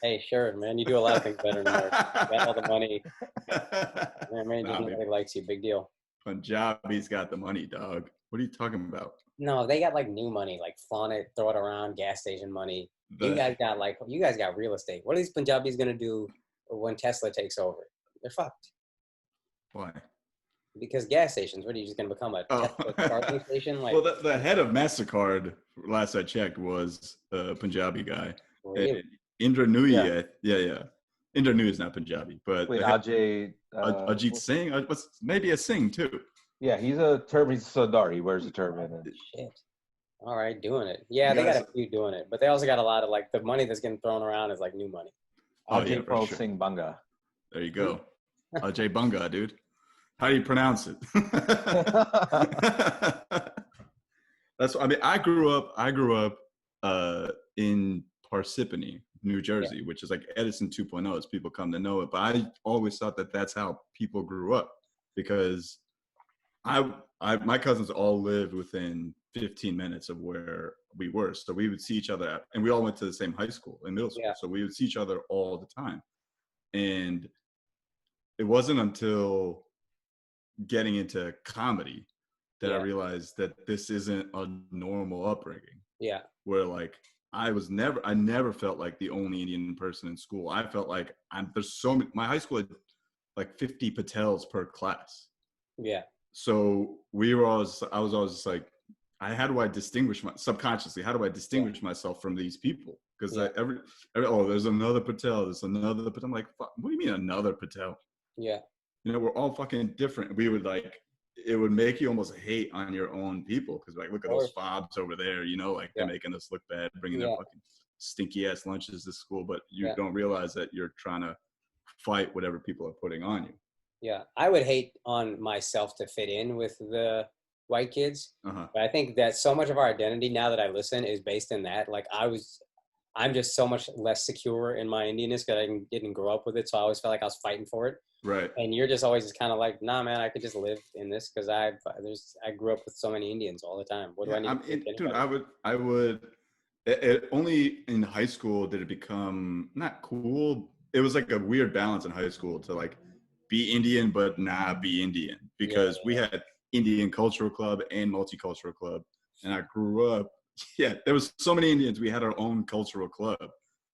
Hey, sure, man. You do a lot of things better than America. You got all the money. Man, just nobody likes you. Big deal. Punjabi's got the money, dog. What are you talking about? No, they got like new money, like flaunt it, throw it around, gas station money. You guys got real estate. What are these Punjabis gonna do when Tesla takes over? They're fucked. Why? Because gas stations. What are you just gonna become a Tesla charging station? Like, well, the head of MasterCard, last I checked, was a Punjabi guy. Really? Indra Nooyi, yeah. Indra Nooyi is not Punjabi, but Ajit Singh, maybe a Singh too. Yeah, he's a turban. He's a Sardar. He wears a turban. Shit. All right, doing it. Yeah, they got a few doing it, but they also got a lot of like the money that's getting thrown around is like new money. Ajay Singh Banga. There you go, Ajay Banga, dude. How do you pronounce it? That's. I mean, I grew up in Parsippany, New Jersey, which is like Edison 2.0, as people come to know it. But I always thought that that's how people grew up, because my cousins all lived within 15 minutes of where we were. So we would see each other, and we all went to the same high school in middle school. Yeah. So we would see each other all the time. And it wasn't until getting into comedy that I realized that this isn't a normal upbringing. Yeah. Where like, I never felt like the only Indian person in school. I felt like there's so many, my high school had like 50 Patels per class. Yeah. So I was always like, how do I distinguish subconsciously? How do I distinguish myself from these people? because there's another Patel. There's another Patel. I'm like, fuck, what do you mean another Patel? Yeah. You know, we're all fucking different. We would like, it would make you almost hate on your own people because like, look at those fobs over there. You know, like they're making us look bad, bringing their fucking stinky ass lunches to school, but you don't realize that you're trying to fight whatever people are putting on you. Yeah, I would hate on myself to fit in with the white kids, but I think that so much of our identity now that I listen is based in that. Like I'm just so much less secure in my Indianness because I didn't grow up with it, so I always felt like I was fighting for it. Right. And you're just always kind of like, nah, man, I could just live in this because I grew up with so many Indians all the time. What do I need? Dude, I would. Only in high school did it become not cool. It was like a weird balance in high school to like be Indian but not be Indian because we had Indian Cultural Club and Multicultural Club, and I grew up. Yeah, there was so many Indians. We had our own cultural club,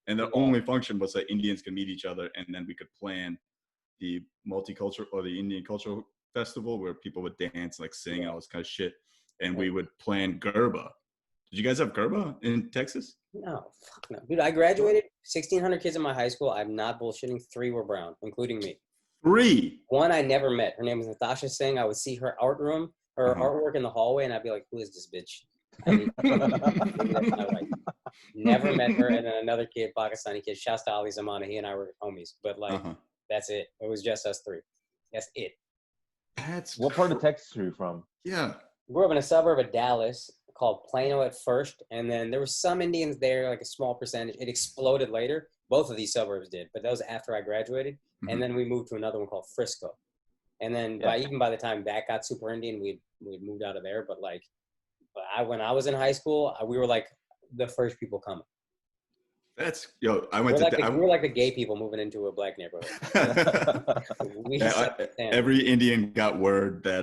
and the only function was that Indians could meet each other, and then we could plan the multicultural or the Indian Cultural Festival where people would dance, like sing, and all this kind of shit. And we would plan Gerba. Did you guys have Gerba in Texas? No, fuck no. Dude, I graduated 1,600 kids in my high school. I'm not bullshitting. 3 were brown, including me. 3? One I never met. Her name was Akaash Singh. I would see her artwork in the hallway, and I'd be like, who is this bitch? Never met her. And then another kid, Pakistani kid, shouts to Ali Zamana. He and I were homies. But like, that's it. It was just us 3. That's it. What part of Texas are you from? Yeah. Grew up in a suburb of Dallas called Plano at first, and then there were some Indians there, like a small percentage. It exploded later. Both of these suburbs did, but that was after I graduated. And then we moved to another one called Frisco. And then by the time that got super Indian, we'd moved out of there. But like, when I was in high school, we were like the first people coming. We were like the gay people moving into a black neighborhood. Every Indian got word that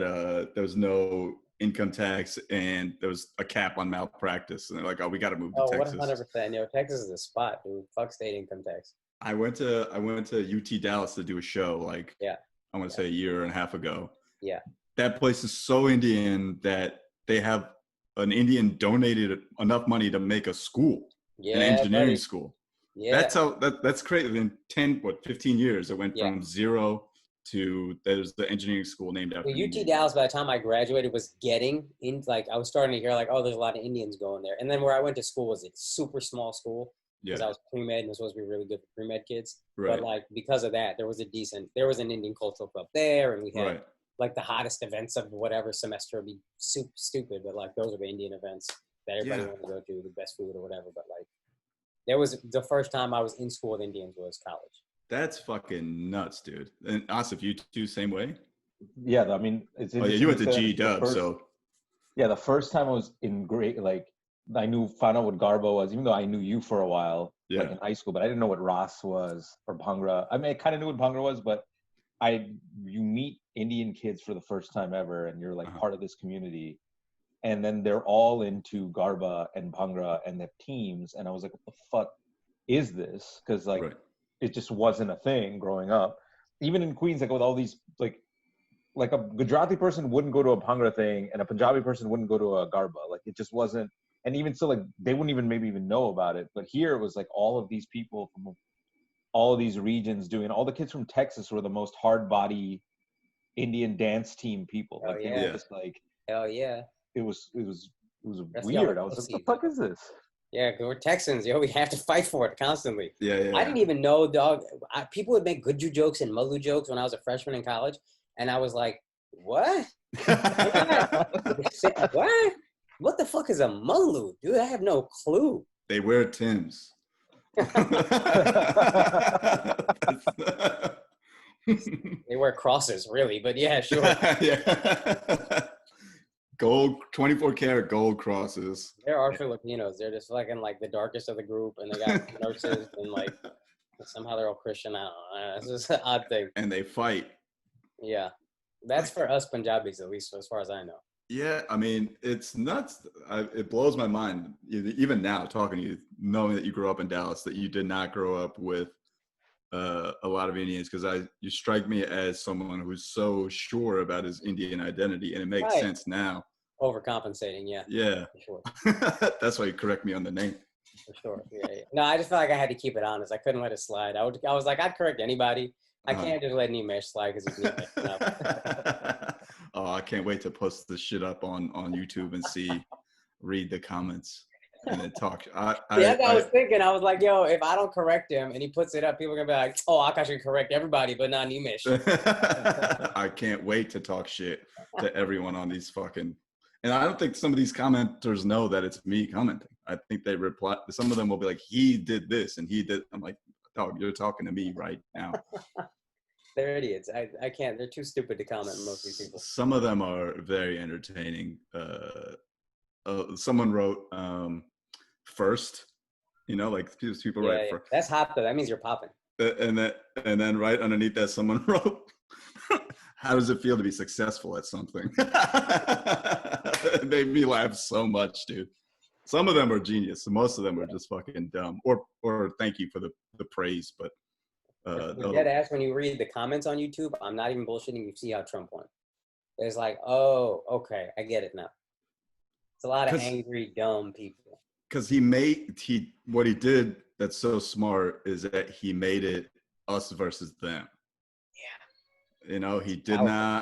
there was no income tax and there was a cap on malpractice, and they're like, "Oh, we got to move to Texas." 100%. Yo, Texas is a spot, dude. Fuck state income tax. I went to UT Dallas to do a show, like I want to say a year and a half ago. Yeah, that place is so Indian that they have an Indian donated enough money to make a school, an engineering school. Yeah, that's crazy. In 15 years, it went from 0 to there's the engineering school named after UT Dallas. By the time I graduated, was getting in. Like I was starting to hear like, oh, there's a lot of Indians going there. And then where I went to school was a super small school because I was pre-med and it was supposed to be really good for pre-med kids. Right. But like because of that, there was an Indian cultural club there, and we had like the hottest events of whatever semester. Would be super stupid, but like those are the Indian events that everybody wanted to go to, the best food or whatever. But like, there was the first time I was in school with Indians was college. That's fucking nuts, dude. And Asif, you too, same way? Yeah, I mean, it's interesting. You went to G-Dub, so. Yeah, the first time I was in grade, like, found out what Garbo was, even though I knew you for a while, like in high school, but I didn't know what Ras was or Bhangra. I mean, I kind of knew what Bhangra was, but you meet Indian kids for the first time ever, and you're like part of this community. And then they're all into Garba and Bhangra and the teams. And I was like, what the fuck is this? Because like, it just wasn't a thing growing up. Even in Queens, like with all these, like a Gujarati person wouldn't go to a Bhangra thing and a Punjabi person wouldn't go to a Garba. Like it just wasn't, and even still, like they wouldn't even know about it. But here it was like all of these people from all of these regions doing, all the kids from Texas were the most hard body Indian dance team people. Like they were just like, hell yeah. It was weird. I was like, what the fuck is this? Yeah, we're Texans, yo. We have to fight for it constantly. Yeah. I didn't even know, dog. People would make Gujju jokes and Malu jokes when I was a freshman in college, and I was like, what? What? What the fuck is a Malu, dude? I have no clue. They wear Timbs. They wear crosses, really, but yeah, sure. Gold, 24 karat gold crosses. There are Filipinos. They're just fucking like the darkest of the group, and they got nurses, and like somehow they're all Christian. I don't know. It's just an odd thing. And they fight. Yeah, that's for us Punjabis, at least as far as I know. Yeah, I mean, it's nuts. It blows my mind, even now, talking to you, knowing that you grew up in Dallas, that you did not grow up with a lot of Indians, because you strike me as someone who's so sure about his Indian identity, and it makes sense now. Overcompensating, yeah. Yeah. For sure. That's why you correct me on the name. For sure. Yeah. No, I just felt like I had to keep it honest. I couldn't let it slide. I was like, I'd correct anybody. I can't just let Nimesh slide because he's Nimesh. Oh, I can't wait to post this shit up on YouTube and read the comments and then talk. I was thinking. I was like, yo, if I don't correct him and he puts it up, people are going to be like, oh, Akash should correct everybody, but not Nimesh. I can't wait to talk shit to everyone on these fucking... And I don't think some of these commenters know that it's me commenting. I think they reply. Some of them will be like, he did this and he did. I'm like, dog, you're talking to me right now. They're idiots. I can't. They're too stupid to comment, most of these people. Some of them are very entertaining. Someone wrote first, like people write first. That's hot though. That means you're popping. And then right underneath that, someone wrote, how does it feel to be successful at something? It made me laugh so much, dude. Some of them are genius. Most of them are just fucking dumb. Or thank you for the praise, but dead ass, when you read the comments on YouTube, I'm not even bullshitting. You see how Trump won. It's like, oh, okay, I get it now. It's a lot of angry, dumb people. Because what he did that's so smart is that he made it us versus them. Yeah.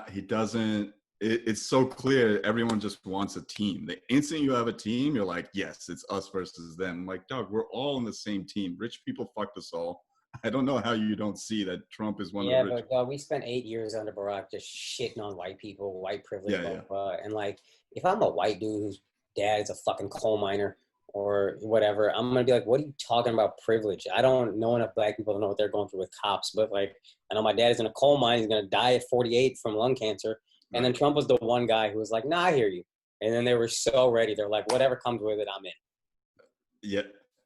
He doesn't. It's so clear. Everyone just wants a team. The instant you have a team, you're like, yes, it's us versus them. I'm like, dog, we're all on the same team. Rich people fucked us all. I don't know how you don't see that Trump is one of the rich. Yeah, but we spent 8 years under Barack just shitting on white people, white privilege, and like, if I'm a white dude whose dad is a fucking coal miner or whatever, I'm gonna be like, what are you talking about privilege? I don't know enough black people to know what they're going through with cops, but like, I know my dad is in a coal mine. He's gonna die at 48 from lung cancer. And then Trump was the one guy who was like, nah, I hear you. And then they were so ready. They're like, whatever comes with it, I'm in. Yeah,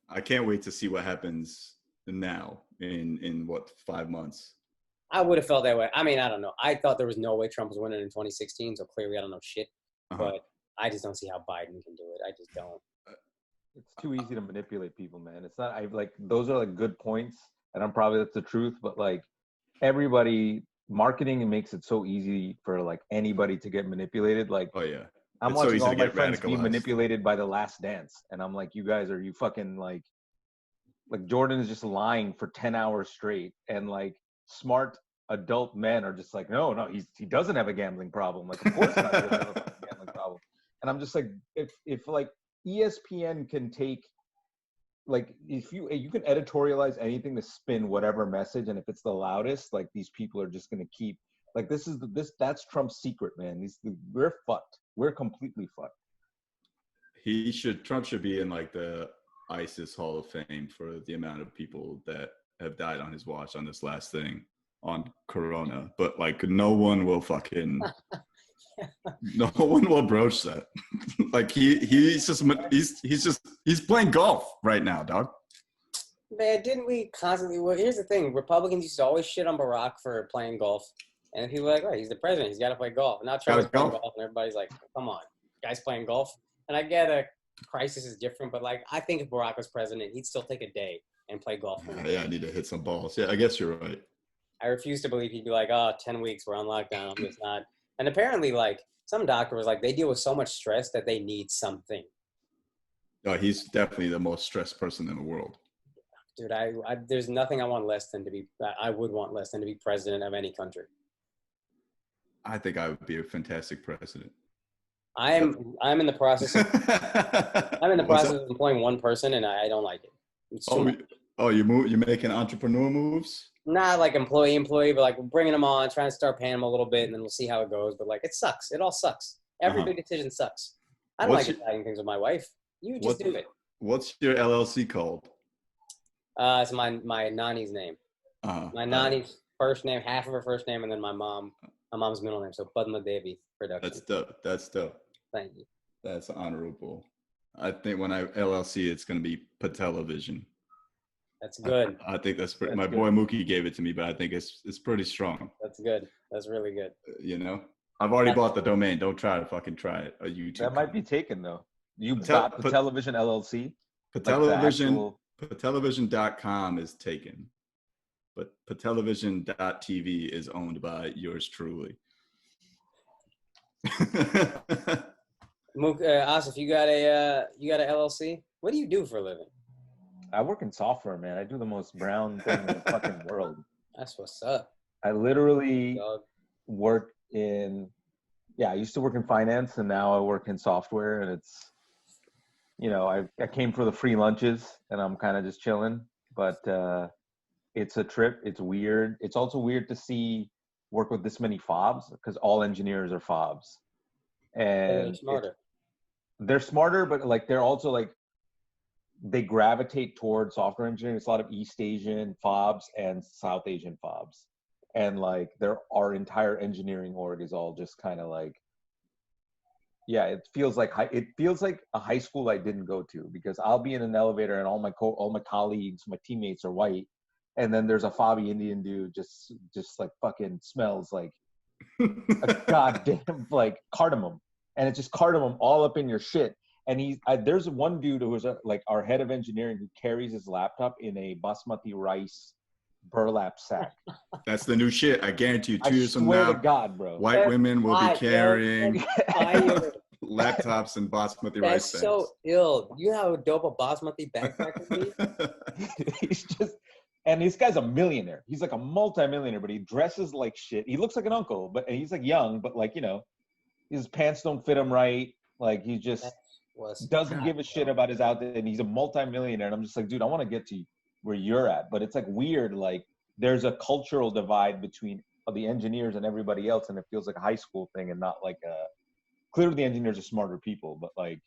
I can't wait to see what happens now in 5 months. I would have felt that way. I mean, I don't know. I thought there was no way Trump was winning in 2016, so clearly I don't know shit. But I just don't see how Biden can do it. I just don't. It's too easy to manipulate people, man. It's not. Those are like good points, and that's the truth. But like everybody, marketing makes it so easy for like anybody to get manipulated. Like, oh yeah, I'm watching all my friends be manipulated by The Last Dance, and I'm like, you fucking like Jordan is just lying for 10 hours straight, and like smart adult men are just like, no, he doesn't have a gambling problem. Like, of course not, he doesn't have a gambling problem. And I'm just like, if like ESPN can take, like, if you can editorialize anything to spin whatever message, and if it's the loudest, like, these people are just gonna keep, like, that's Trump's secret, man. We're fucked. We're completely fucked. Trump should be in like the ISIS Hall of Fame for the amount of people that have died on his watch on this last thing on Corona, but like no one will fucking no one will broach that. Like he's playing golf right now, dog. Man, didn't we constantly? Well, here's the thing: Republicans used to always shit on Barack for playing golf, and people were like, "Oh, he's the president; he's got to play golf." Now Trump's playing golf, and everybody's like, "Come on, guys playing golf." And I get a crisis is different, but like, I think if Barack was president, he'd still take a day and play golf. Yeah, I need to hit some balls. Yeah, I guess you're right. I refuse to believe he'd be like, 10 weeks, we're on lockdown. I'm just not. And apparently, like, some doctor was like, they deal with so much stress that they need something. Oh, he's definitely the most stressed person in the world. Dude, there's nothing I would want less than to be president of any country. I think I would be a fantastic president. I'm in the process of employing one person, and I don't like it. You're making entrepreneur moves? Not like employee, but like bringing them on, trying to start paying them a little bit, and then we'll see how it goes. But like, it sucks. It all sucks. Every big decision sucks. I don't like deciding things with my wife. You just do it. What's your LLC called? It's my nanny's name. My nanny's first name, half of her first name, and then my mom's middle name. So Padma Devi Production. That's dope. Thank you. That's honorable. I think when LLC, it's going to be Patelevision. That's good. I think that's pretty. My boy Mookie gave it to me, but I think it's pretty strong. That's good. That's really good. I've already bought the domain. Don't try to fucking try it. YouTube. That might be taken though. You bought the Television LLC. Patelevision.com is taken, but Patelevision.tv is owned by yours truly. Asif, you got a LLC? What do you do for a living? I work in software, man. I do the most brown thing in the fucking world. That's what's up. I literally work in, I used to work in finance and now I work in software, and it's, I came for the free lunches and I'm kind of just chilling, but it's a trip. It's weird. It's also weird to work with this many fobs, because all engineers are fobs. And they're smarter, but like they're also like, they gravitate towards software engineering. It's a lot of East Asian fobs and South Asian fobs. And like our entire engineering org is all just kind of like, it feels like a high school I didn't go to, because I'll be in an elevator and all my colleagues, my teammates are white, and then there's a fobby Indian dude just like fucking smells like a goddamn like cardamom, and it's just cardamom all up in your shit. And there's one dude who was like our head of engineering who carries his laptop in a basmati rice burlap sack. That's the new shit. I guarantee you, 2 years from now, I swear to God, bro, white women will be carrying laptops and basmati rice bags. That's so ill. You know how dope a basmati backpack would be? He's just, and this guy's a millionaire. He's like a multi-millionaire, but he dresses like shit. He looks like an uncle, and he's like young, but like, his pants don't fit him right. Like he just doesn't give a shit about his outfit, and he's a multi-millionaire. And I'm just like, dude, I want to get to where you're at. But it's like weird. Like there's a cultural divide between the engineers and everybody else, and it feels like a high school thing and not like clearly the engineers are smarter people, but like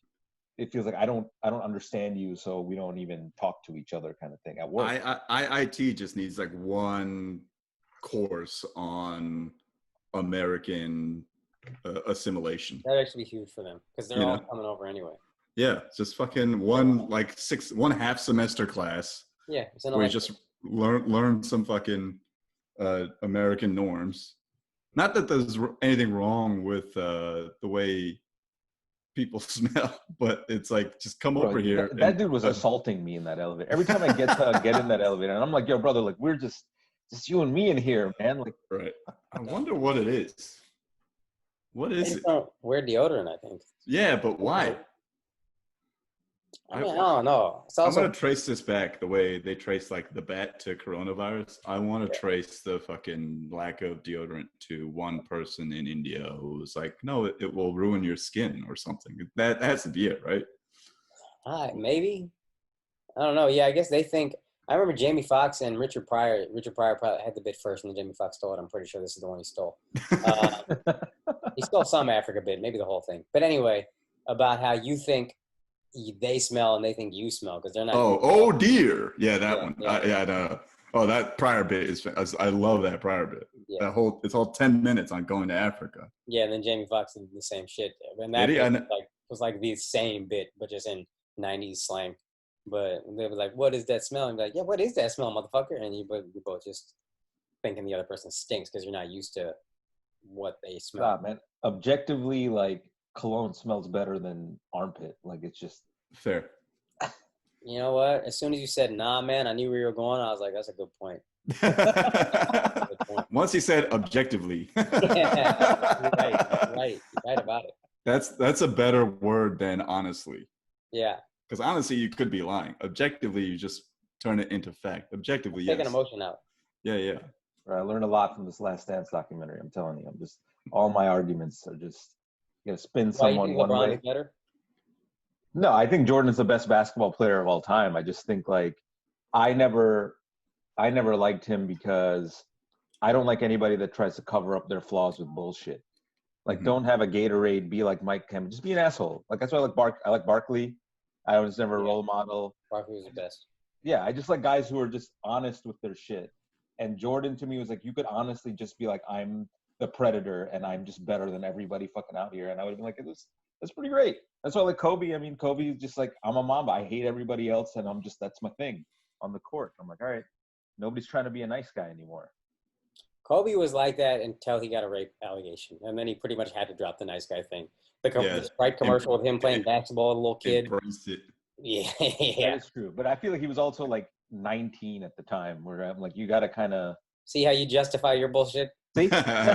it feels like I don't understand you, so we don't even talk to each other kind of thing at work. IIT just needs like one course on American assimilation. That'd actually be huge for them, because they're all coming over anyway. Yeah, just fucking one half semester class. Yeah, where you just learn some fucking American norms. Not that there's anything wrong with the way people smell, but it's like, just come over here. That dude was assaulting me in that elevator. Every time I get in that elevator, and I'm like, yo, brother, like we're just you and me in here, man. Like, right. I wonder what it is. What is it? Wear deodorant, I think. Yeah, but why? I don't know. I'm going to trace this back the way they trace like the bat to coronavirus. I want to trace the fucking lack of deodorant to one person in India who was like, no, it will ruin your skin or something. That has to be it, right? Maybe. I don't know. Yeah, I guess they think. I remember Jamie Foxx and Richard Pryor. Richard Pryor probably had the bit first, and then Jamie Foxx stole it. I'm pretty sure this is the one he stole. He stole some Africa bit, maybe the whole thing. But anyway, about how you think they smell and they think you smell, because they're not. Oh dear. Yeah, that one. Yeah, no. Oh, that Pryor bit is. I love that Pryor bit. Yeah. It's all 10 minutes on going to Africa. Yeah, and then Jamie Foxx did the same shit. And that was like the same bit, but just in 90s slang. But they were like, "What is that smell?" And be like, "Yeah, what is that smell, motherfucker?" And you both just thinking the other person stinks because you're not used to what they smell. Stop, man. Objectively, like cologne smells better than armpit. Like it's just fair. You know what? As soon as you said, "Nah, man," I knew where you were going. I was like, "That's a good point." Once he said objectively. Yeah, you're right about it. That's a better word than honestly. Yeah. Because honestly, you could be lying. Objectively, you just turn it into fact. Objectively, yes. Take an emotion out. Yeah. I learned a lot from this Last Dance documentary. I'm telling you, all my arguments are just gonna spin someone one way. Is better? No, I think Jordan is the best basketball player of all time. I just think like I never liked him because I don't like anybody that tries to cover up their flaws with bullshit. Like, don't have a Gatorade, be like Mike Kemp. Just be an asshole. Like that's why I like Barkley. I was never a role model. Barkley was the best. Yeah, I just like guys who are just honest with their shit. And Jordan to me was like, you could honestly just be like, I'm the predator and I'm just better than everybody fucking out here. And I would have been like, that's pretty great. That's why I like Kobe. I mean, Kobe is just like, I'm a Mamba. I hate everybody else and that's my thing on the court. I'm like, all right, nobody's trying to be a nice guy anymore. Kobe was like that until he got a rape allegation. And then he pretty much had to drop the nice guy thing. The Sprite commercial with him playing basketball with a little kid. Embrace it. Yeah. That is true. But I feel like he was also like 19 at the time, where I'm like, you got to kind of see how you justify your bullshit. See? That's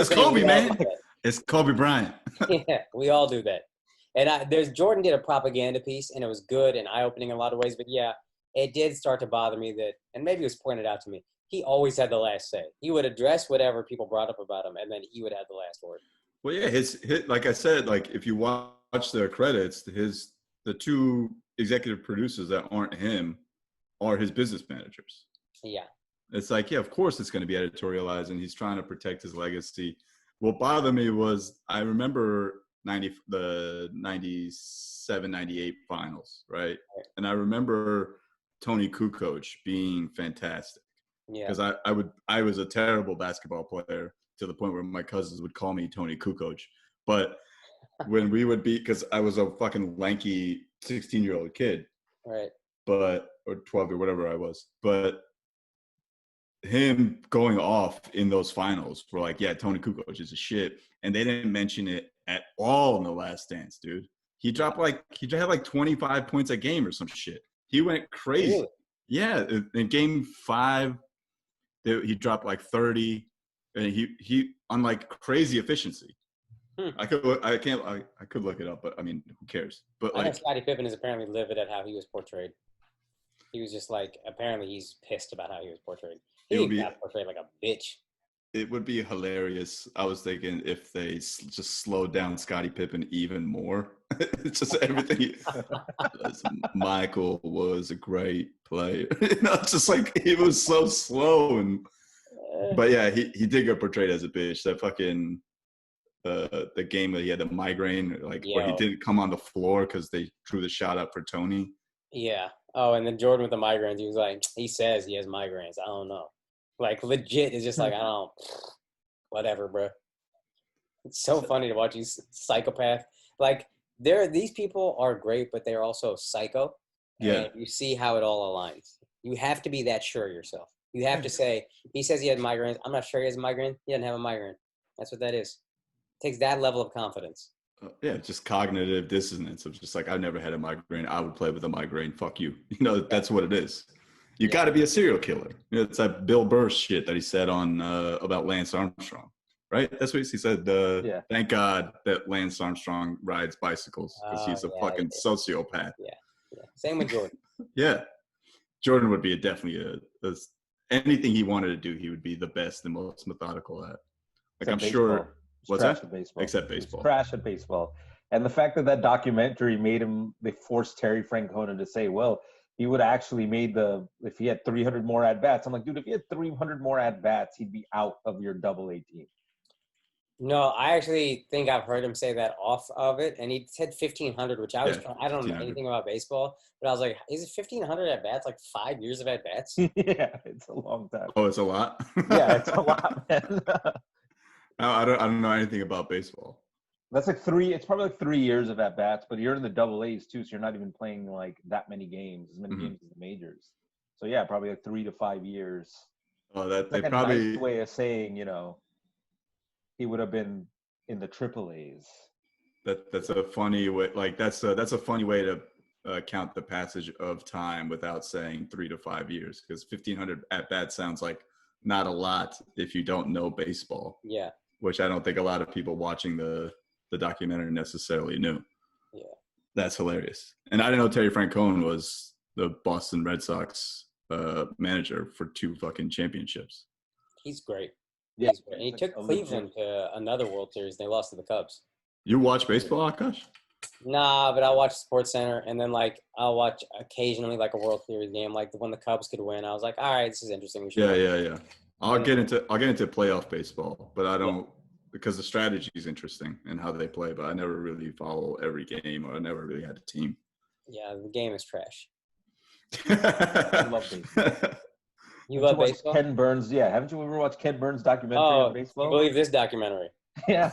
Kobe, man. It's Kobe Bryant. Yeah, we all do that. And Jordan did a propaganda piece, and it was good and eye-opening in a lot of ways. But yeah, it did start to bother me that, and maybe it was pointed out to me, he always had the last say. He would address whatever people brought up about him, and then he would have the last word. Well, yeah, his like I said, like if you watch the credits, the two executive producers that aren't him are his business managers. Yeah. It's like, yeah, of course it's going to be editorialized, and he's trying to protect his legacy. What bothered me was I remember the 97, 98 finals, right? And I remember Tony Kukoc being fantastic. Yeah. Because I was a terrible basketball player to the point where my cousins would call me Tony Kukoc. But when we would be, because I was a fucking lanky 16-year-old kid. Right. Or 12 or whatever I was. But him going off in those finals were like, yeah, Tony Kukoc is a shit. And they didn't mention it at all in The Last Dance, dude. He had like 25 points a game or some shit. He went crazy. Really? Yeah. In game 5, he dropped like 30, and he on like crazy efficiency. I could look it up, but I mean, who cares? But I know like, Scottie Pippen is apparently livid at how he was portrayed. He was just like, apparently he's pissed about how he was portrayed. He got portrayed like a bitch. It would be hilarious. I was thinking if they just slowed down Scottie Pippen even more. It's just everything. Michael was a great player. It's just like he was so slow but yeah, he did get portrayed as a bitch. That fucking the game that he had the migraine, like where he didn't come on the floor because they threw the shot up for Tony. Yeah. Oh, and then Jordan with the migraines, he was like, he says he has migraines. I don't know. Like legit, it's just like, I don't, whatever, bro. It's so funny to watch these psychopaths. Like these people are great, but they're also psycho. Yeah. And you see how it all aligns. You have to be that sure of yourself. You have to say, he says he has migraines. I'm not sure he has a migraine. He doesn't have a migraine. That's what that is. It takes that level of confidence. Yeah, just cognitive dissonance of just like, I've never had a migraine. I would play with a migraine. Fuck you. That's what it is. You got to be a serial killer. It's that Bill Burr shit that he said on about Lance Armstrong, right? That's what he said. Thank God that Lance Armstrong rides bicycles because he's a fucking sociopath. Yeah. Same with Jordan. Yeah. Jordan would be definitely anything he wanted to do, he would be the best and most methodical at. Like, I'm sure. What's that? Baseball. Except baseball. Trash at baseball. And the fact that documentary they forced Terry Francona to say, well, he would actually if he had 300 more at-bats. I'm like, dude, if he had 300 more at-bats, he'd be out of your AA team. No, I actually think I've heard him say that off of it. And he said 1,500, which I don't know anything about baseball. But I was like, is it 1,500 at-bats? Like 5 years of at-bats? Yeah, it's a long time. Oh, it's a lot? Yeah, it's a lot, man. I don't know anything about baseball. That's like it's probably like 3 years of at bats, but you're in the AA's too, so you're not even playing like that many games, as many games as the majors. So yeah, probably like 3 to 5 years. Oh, that they probably nice way of saying, he would have been in the AA's. That's a funny way. Like that's a funny way to count the passage of time without saying 3 to 5 years, because 1,500 at bats sounds like not a lot if you don't know baseball. Yeah. Which I don't think a lot of people watching the documentary necessarily knew. Yeah. That's hilarious. And I didn't know Terry Francona was the Boston Red Sox manager for 2 fucking championships. He's great. Yeah. He's great. And he took Cleveland to another World Series. They lost to the Cubs. You watch baseball, Akash? Nah, but I watch SportsCenter, and then like I'll watch occasionally like a World Series game, like when the Cubs could win. I was like, all right, this is interesting. Yeah. I'll get into playoff baseball, but I don't because the strategy is interesting and how they play. But I never really follow every game, or I never really had a team. Yeah, the game is trash. I love baseball. You love baseball? Ken Burns, yeah. Haven't you ever watched Ken Burns' documentary on baseball? You believe this documentary? Yeah.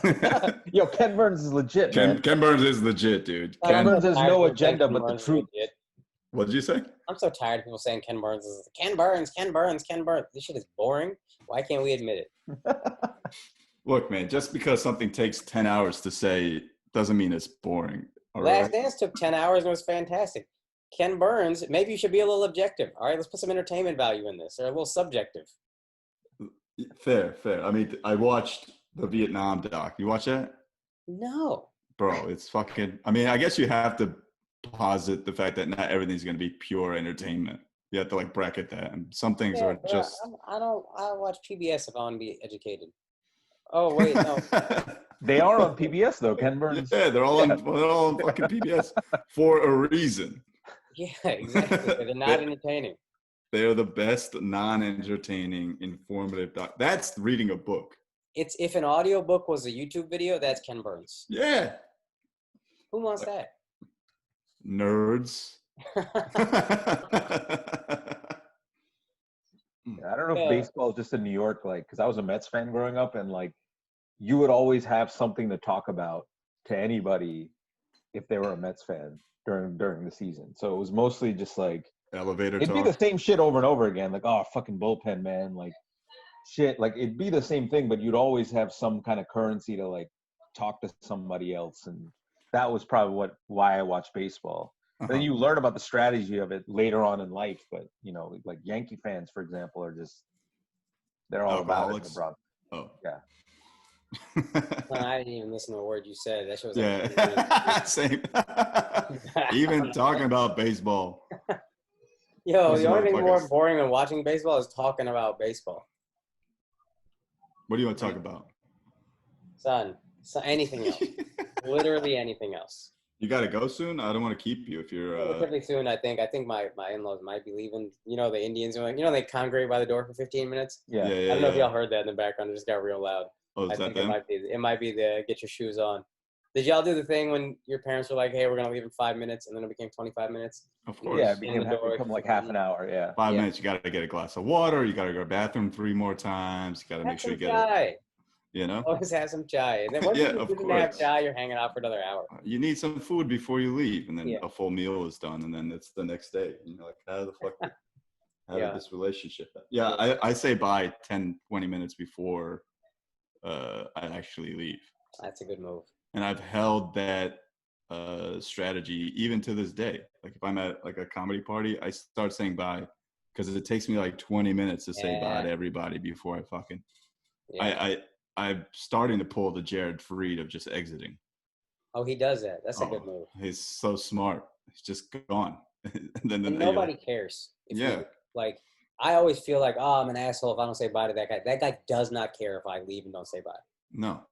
Yo, Ken Burns is legit, man. Ken Burns is legit, dude. Ken Burns has no agenda but the truth. What did you say? I'm so tired of people saying Ken Burns is Ken Burns. This shit is boring. Why can't we admit it? Look, man, just because something takes 10 hours to say doesn't mean it's boring. Last Dance took 10 hours and was fantastic. Ken Burns, maybe you should be a little objective. All right, let's put some entertainment value in this, or a little subjective. Fair. I mean, I watched the Vietnam doc. You watch that? No. bro, it's fucking. I mean, I guess you have to posit the fact that not everything's going to be pure entertainment. You have to like bracket that, and some things are just. I watch PBS if I want to be educated. Oh wait, no. They are on PBS though. Ken Burns. Yeah, they're all on fucking PBS for a reason. Yeah, exactly. They're not entertaining. They're the best non-entertaining, informative. That's reading a book. It's if an audiobook was a YouTube video, that's Ken Burns. Yeah. Who wants that? Nerds. I don't know if baseball is just in New York, like, because I was a Mets fan growing up, and like, you would always have something to talk about to anybody if they were a Mets fan during the season. So it was mostly just like elevator it'd talk. be the same shit over and over again, like, oh, fucking bullpen, man, like shit, like it'd be the same thing, but you'd always have some kind of currency to like talk to somebody else, and that was probably why I watched baseball. But then you learn about the strategy of it later on in life. But you know, like Yankee fans, for example, are just they're all about it. Oh yeah. I didn't even listen to a word you said. That shows. Yeah, same. Even talking about baseball. Yo, the only thing more boring than watching baseball is talking about baseball. What do you want to talk about? Son, anything else. Literally anything else. You got to go soon? I don't want to keep you if you're... Relatively soon, I think. I think my in-laws might be leaving. You know, the Indians are like, you know, they congregate by the door for 15 minutes? Yeah. I don't know if y'all heard that in the background. It just got real loud. Oh, is that them? It might be the get your shoes on. Did y'all do the thing when your parents were like, hey, we're going to leave in 5 minutes, and then it became 25 minutes? Of course. Yeah, it became like half an hour, yeah. 5 minutes, you got to get a glass of water, you got to go to the bathroom 3 more times, you got to make sure you get it. You know? Always have some chai. And then once you didn't have chai, you're hanging out for another hour. You need some food before you leave, and then a full meal is done, and then it's the next day. And you're like, how the fuck did this relationship happen? Yeah, I say bye 10, 20 minutes before I actually leave. That's a good move. And I've held that strategy even to this day. Like if I'm at like a comedy party, I start saying bye because it takes me like 20 minutes to say bye to everybody before I fucking. I'm starting to pull the Jared Freed of just exiting. Oh, he does that. That's a good move. He's so smart. He's just gone. and nobody cares. Like, I always feel like, oh, I'm an asshole if I don't say bye to that guy. That guy does not care if I leave and don't say bye. No.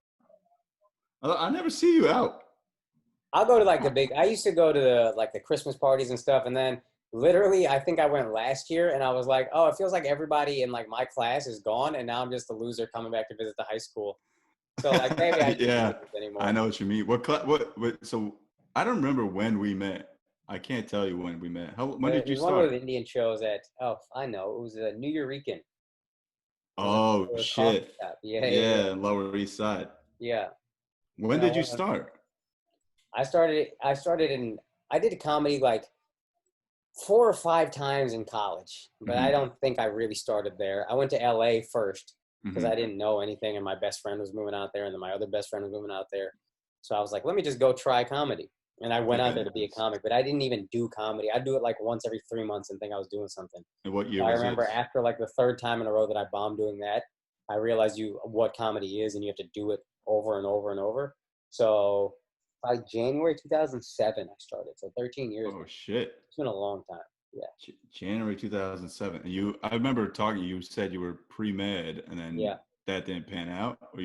I never see you out. I'll go to like I used to go to the Christmas parties and stuff. And then literally, I think I went last year and I was like, oh, it feels like everybody in like my class is gone. And now I'm just a loser coming back to visit the high school. So like maybe I can't do this anymore. I know what you mean. So I don't remember when we met. I can't tell you when we met. When did you start? One of the Indian shows I know. It was a New Eurekan. Oh, shit. Yeah. Lower East Side. Yeah. When did you start? I did comedy like 4 or 5 times in college, but I don't think I really started there. I went to LA first because I didn't know anything, and my best friend was moving out there, and then my other best friend was moving out there. So I was like, let me just go try comedy. And I went out there to be a comic, but I didn't even do comedy. I'd do it like once every 3 months and think I was doing something. And what year I was remember this? after like the 3rd time in a row that I bombed doing that, I realized what comedy is, and you have to do it over and over and over. So by January 2007, I started. So 13 years. Oh, shit. It's been a long time. Yeah. January 2007. I remember talking, you said you were pre-med and then that didn't pan out? Or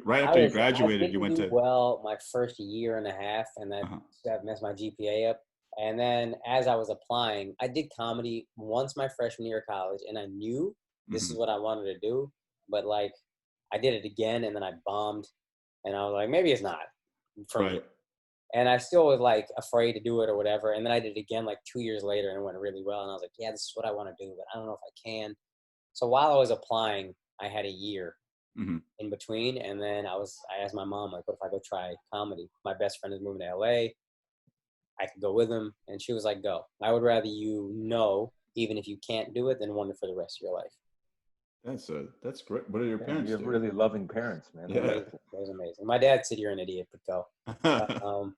right after you graduated, you went to... Well, my first year and a half, and that messed my GPA up. And then as I was applying, I did comedy once my freshman year of college, and I knew this is what I wanted to do. But like, I did it again, and then I bombed. And I was like, maybe it's not for me. And I still was like afraid to do it or whatever. And then I did it again like 2 years later, and it went really well. And I was like, yeah, this is what I want to do, but I don't know if I can. So while I was applying, I had a year in between. And then I asked my mom, like, what if I go try comedy? My best friend is moving to LA. I could go with him. And she was like, go. I would rather even if you can't do it, than wonder for the rest of your life. That's great. What are your parents doing? You have really loving parents, man. Yeah. That was amazing. My dad said you're an idiot, but go.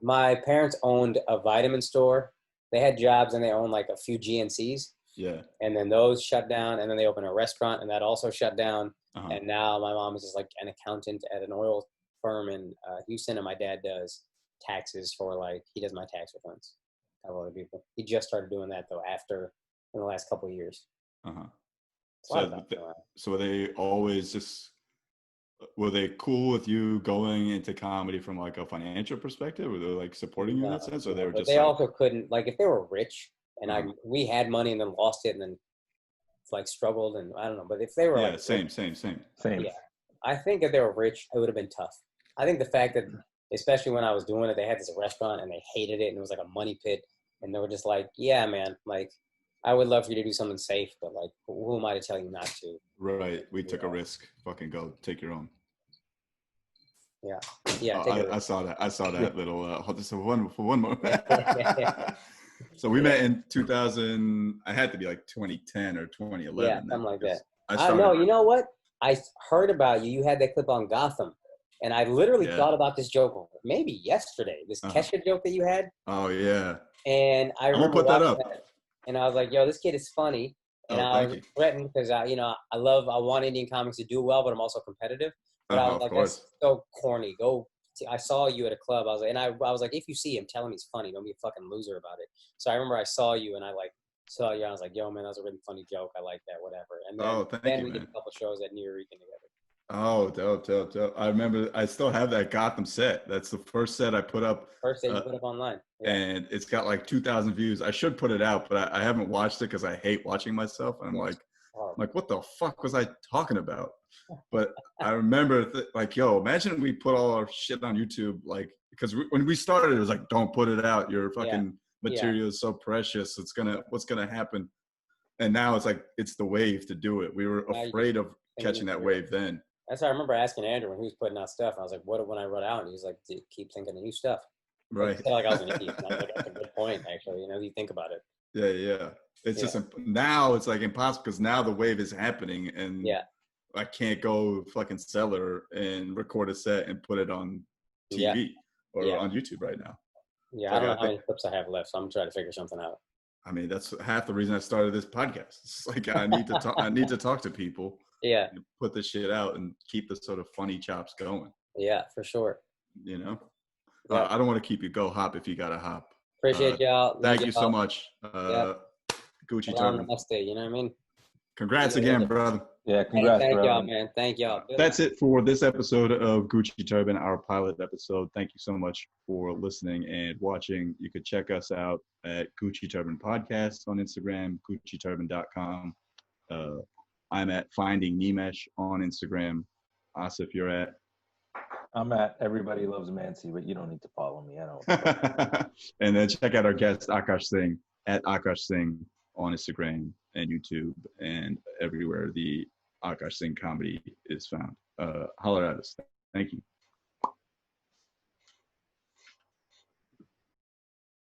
My parents owned a vitamin store. They had jobs and they owned like a few GNCs. Yeah. And then those shut down, and then they opened a restaurant, and that also shut down. And now my mom is just like an accountant at an oil firm in Houston, and my dad does taxes for like he does my tax returns. A lot of people. He just started doing that though after in the last couple of years. So were they always just? Were they cool with you going into comedy from like a financial perspective? Were they like supporting you in that sense, or they were just? They also couldn't like if they were rich and we had money and then lost it and then like struggled and I don't know. But if they were like same. Yeah, I think if they were rich, it would have been tough. I think the fact that especially when I was doing it, they had this restaurant and they hated it and it was like a money pit and they were just like, yeah, man, like I would love for you to do something safe, but like, who am I to tell you not to? Right. We took a risk. Fucking go. Take your own. Yeah. I saw that. I saw that little. For one moment. So we met in 2000. I had to be like 2010 or 2011. Yeah, something like that. I know. You know what? I heard about you. You had that clip on Gotham, and I literally thought about this joke maybe yesterday. This Kesha joke that you had. Oh yeah. And I remember put that up. And I was like, "Yo, this kid is funny." And I was threatened because I want Indian comics to do well, but I'm also competitive. But I was like, that's so corny. I saw you at a club. I was like, I was like, if you see him, tell him he's funny. Don't be a fucking loser about it. So I remember I saw you and I saw you. I was like, yo, man, that was a really funny joke. I like that, whatever. And then we did a couple shows at New York together. Oh, dope. I remember, I still have that Gotham set. That's the first set I put up. First set you put up online. Yeah. And it's got like 2,000 views. I should put it out, but I haven't watched it because I hate watching myself. And I'm like, what the fuck was I talking about? But I remember yo, imagine we put all our shit on YouTube, like, because when we started, it was like, don't put it out. Your fucking material is so precious. What's gonna happen? And now it's like, it's the wave to do it. We were afraid of catching that wave then. That's how I remember asking Andrew when he was putting out stuff. I was like, what when I run out? And he's like, keep thinking of new stuff. Right. I felt like I was an idiot. I was like, that's a good point, actually. You think about it. Yeah. It's just now it's like impossible because now the wave is happening and I can't go fucking Cellar and record a set and put it on TV or on YouTube right now. Yeah, I don't know how many clips I have left, so I'm trying to figure something out. I mean, that's half the reason I started this podcast. It's like I need to talk. I need to talk to people. Yeah. And put this shit out and keep the sort of funny chops going. Yeah, for sure. You know, I don't want to keep you go hop if you got to hop. Appreciate y'all. Thank you so much. GUCCI Turban. Next day, you know what I mean? Congrats again, brother. Yeah, congrats, thank bro. y'all, man. Thank y'all. That's it for this episode of GUCCI Turban, our pilot episode. Thank you so much for listening and watching. You could check us out at GUCCI Turban Podcast on Instagram, GUCCITurban.com. I'm at Finding Nimesh on Instagram. Asif, you're at? I'm at Everybody Loves Mancy, but you don't need to follow me. I don't. And then check out our guest, Akaash Singh, at Akaash Singh on Instagram and YouTube and everywhere the Akaash Singh comedy is found. Holler at us. Thank you.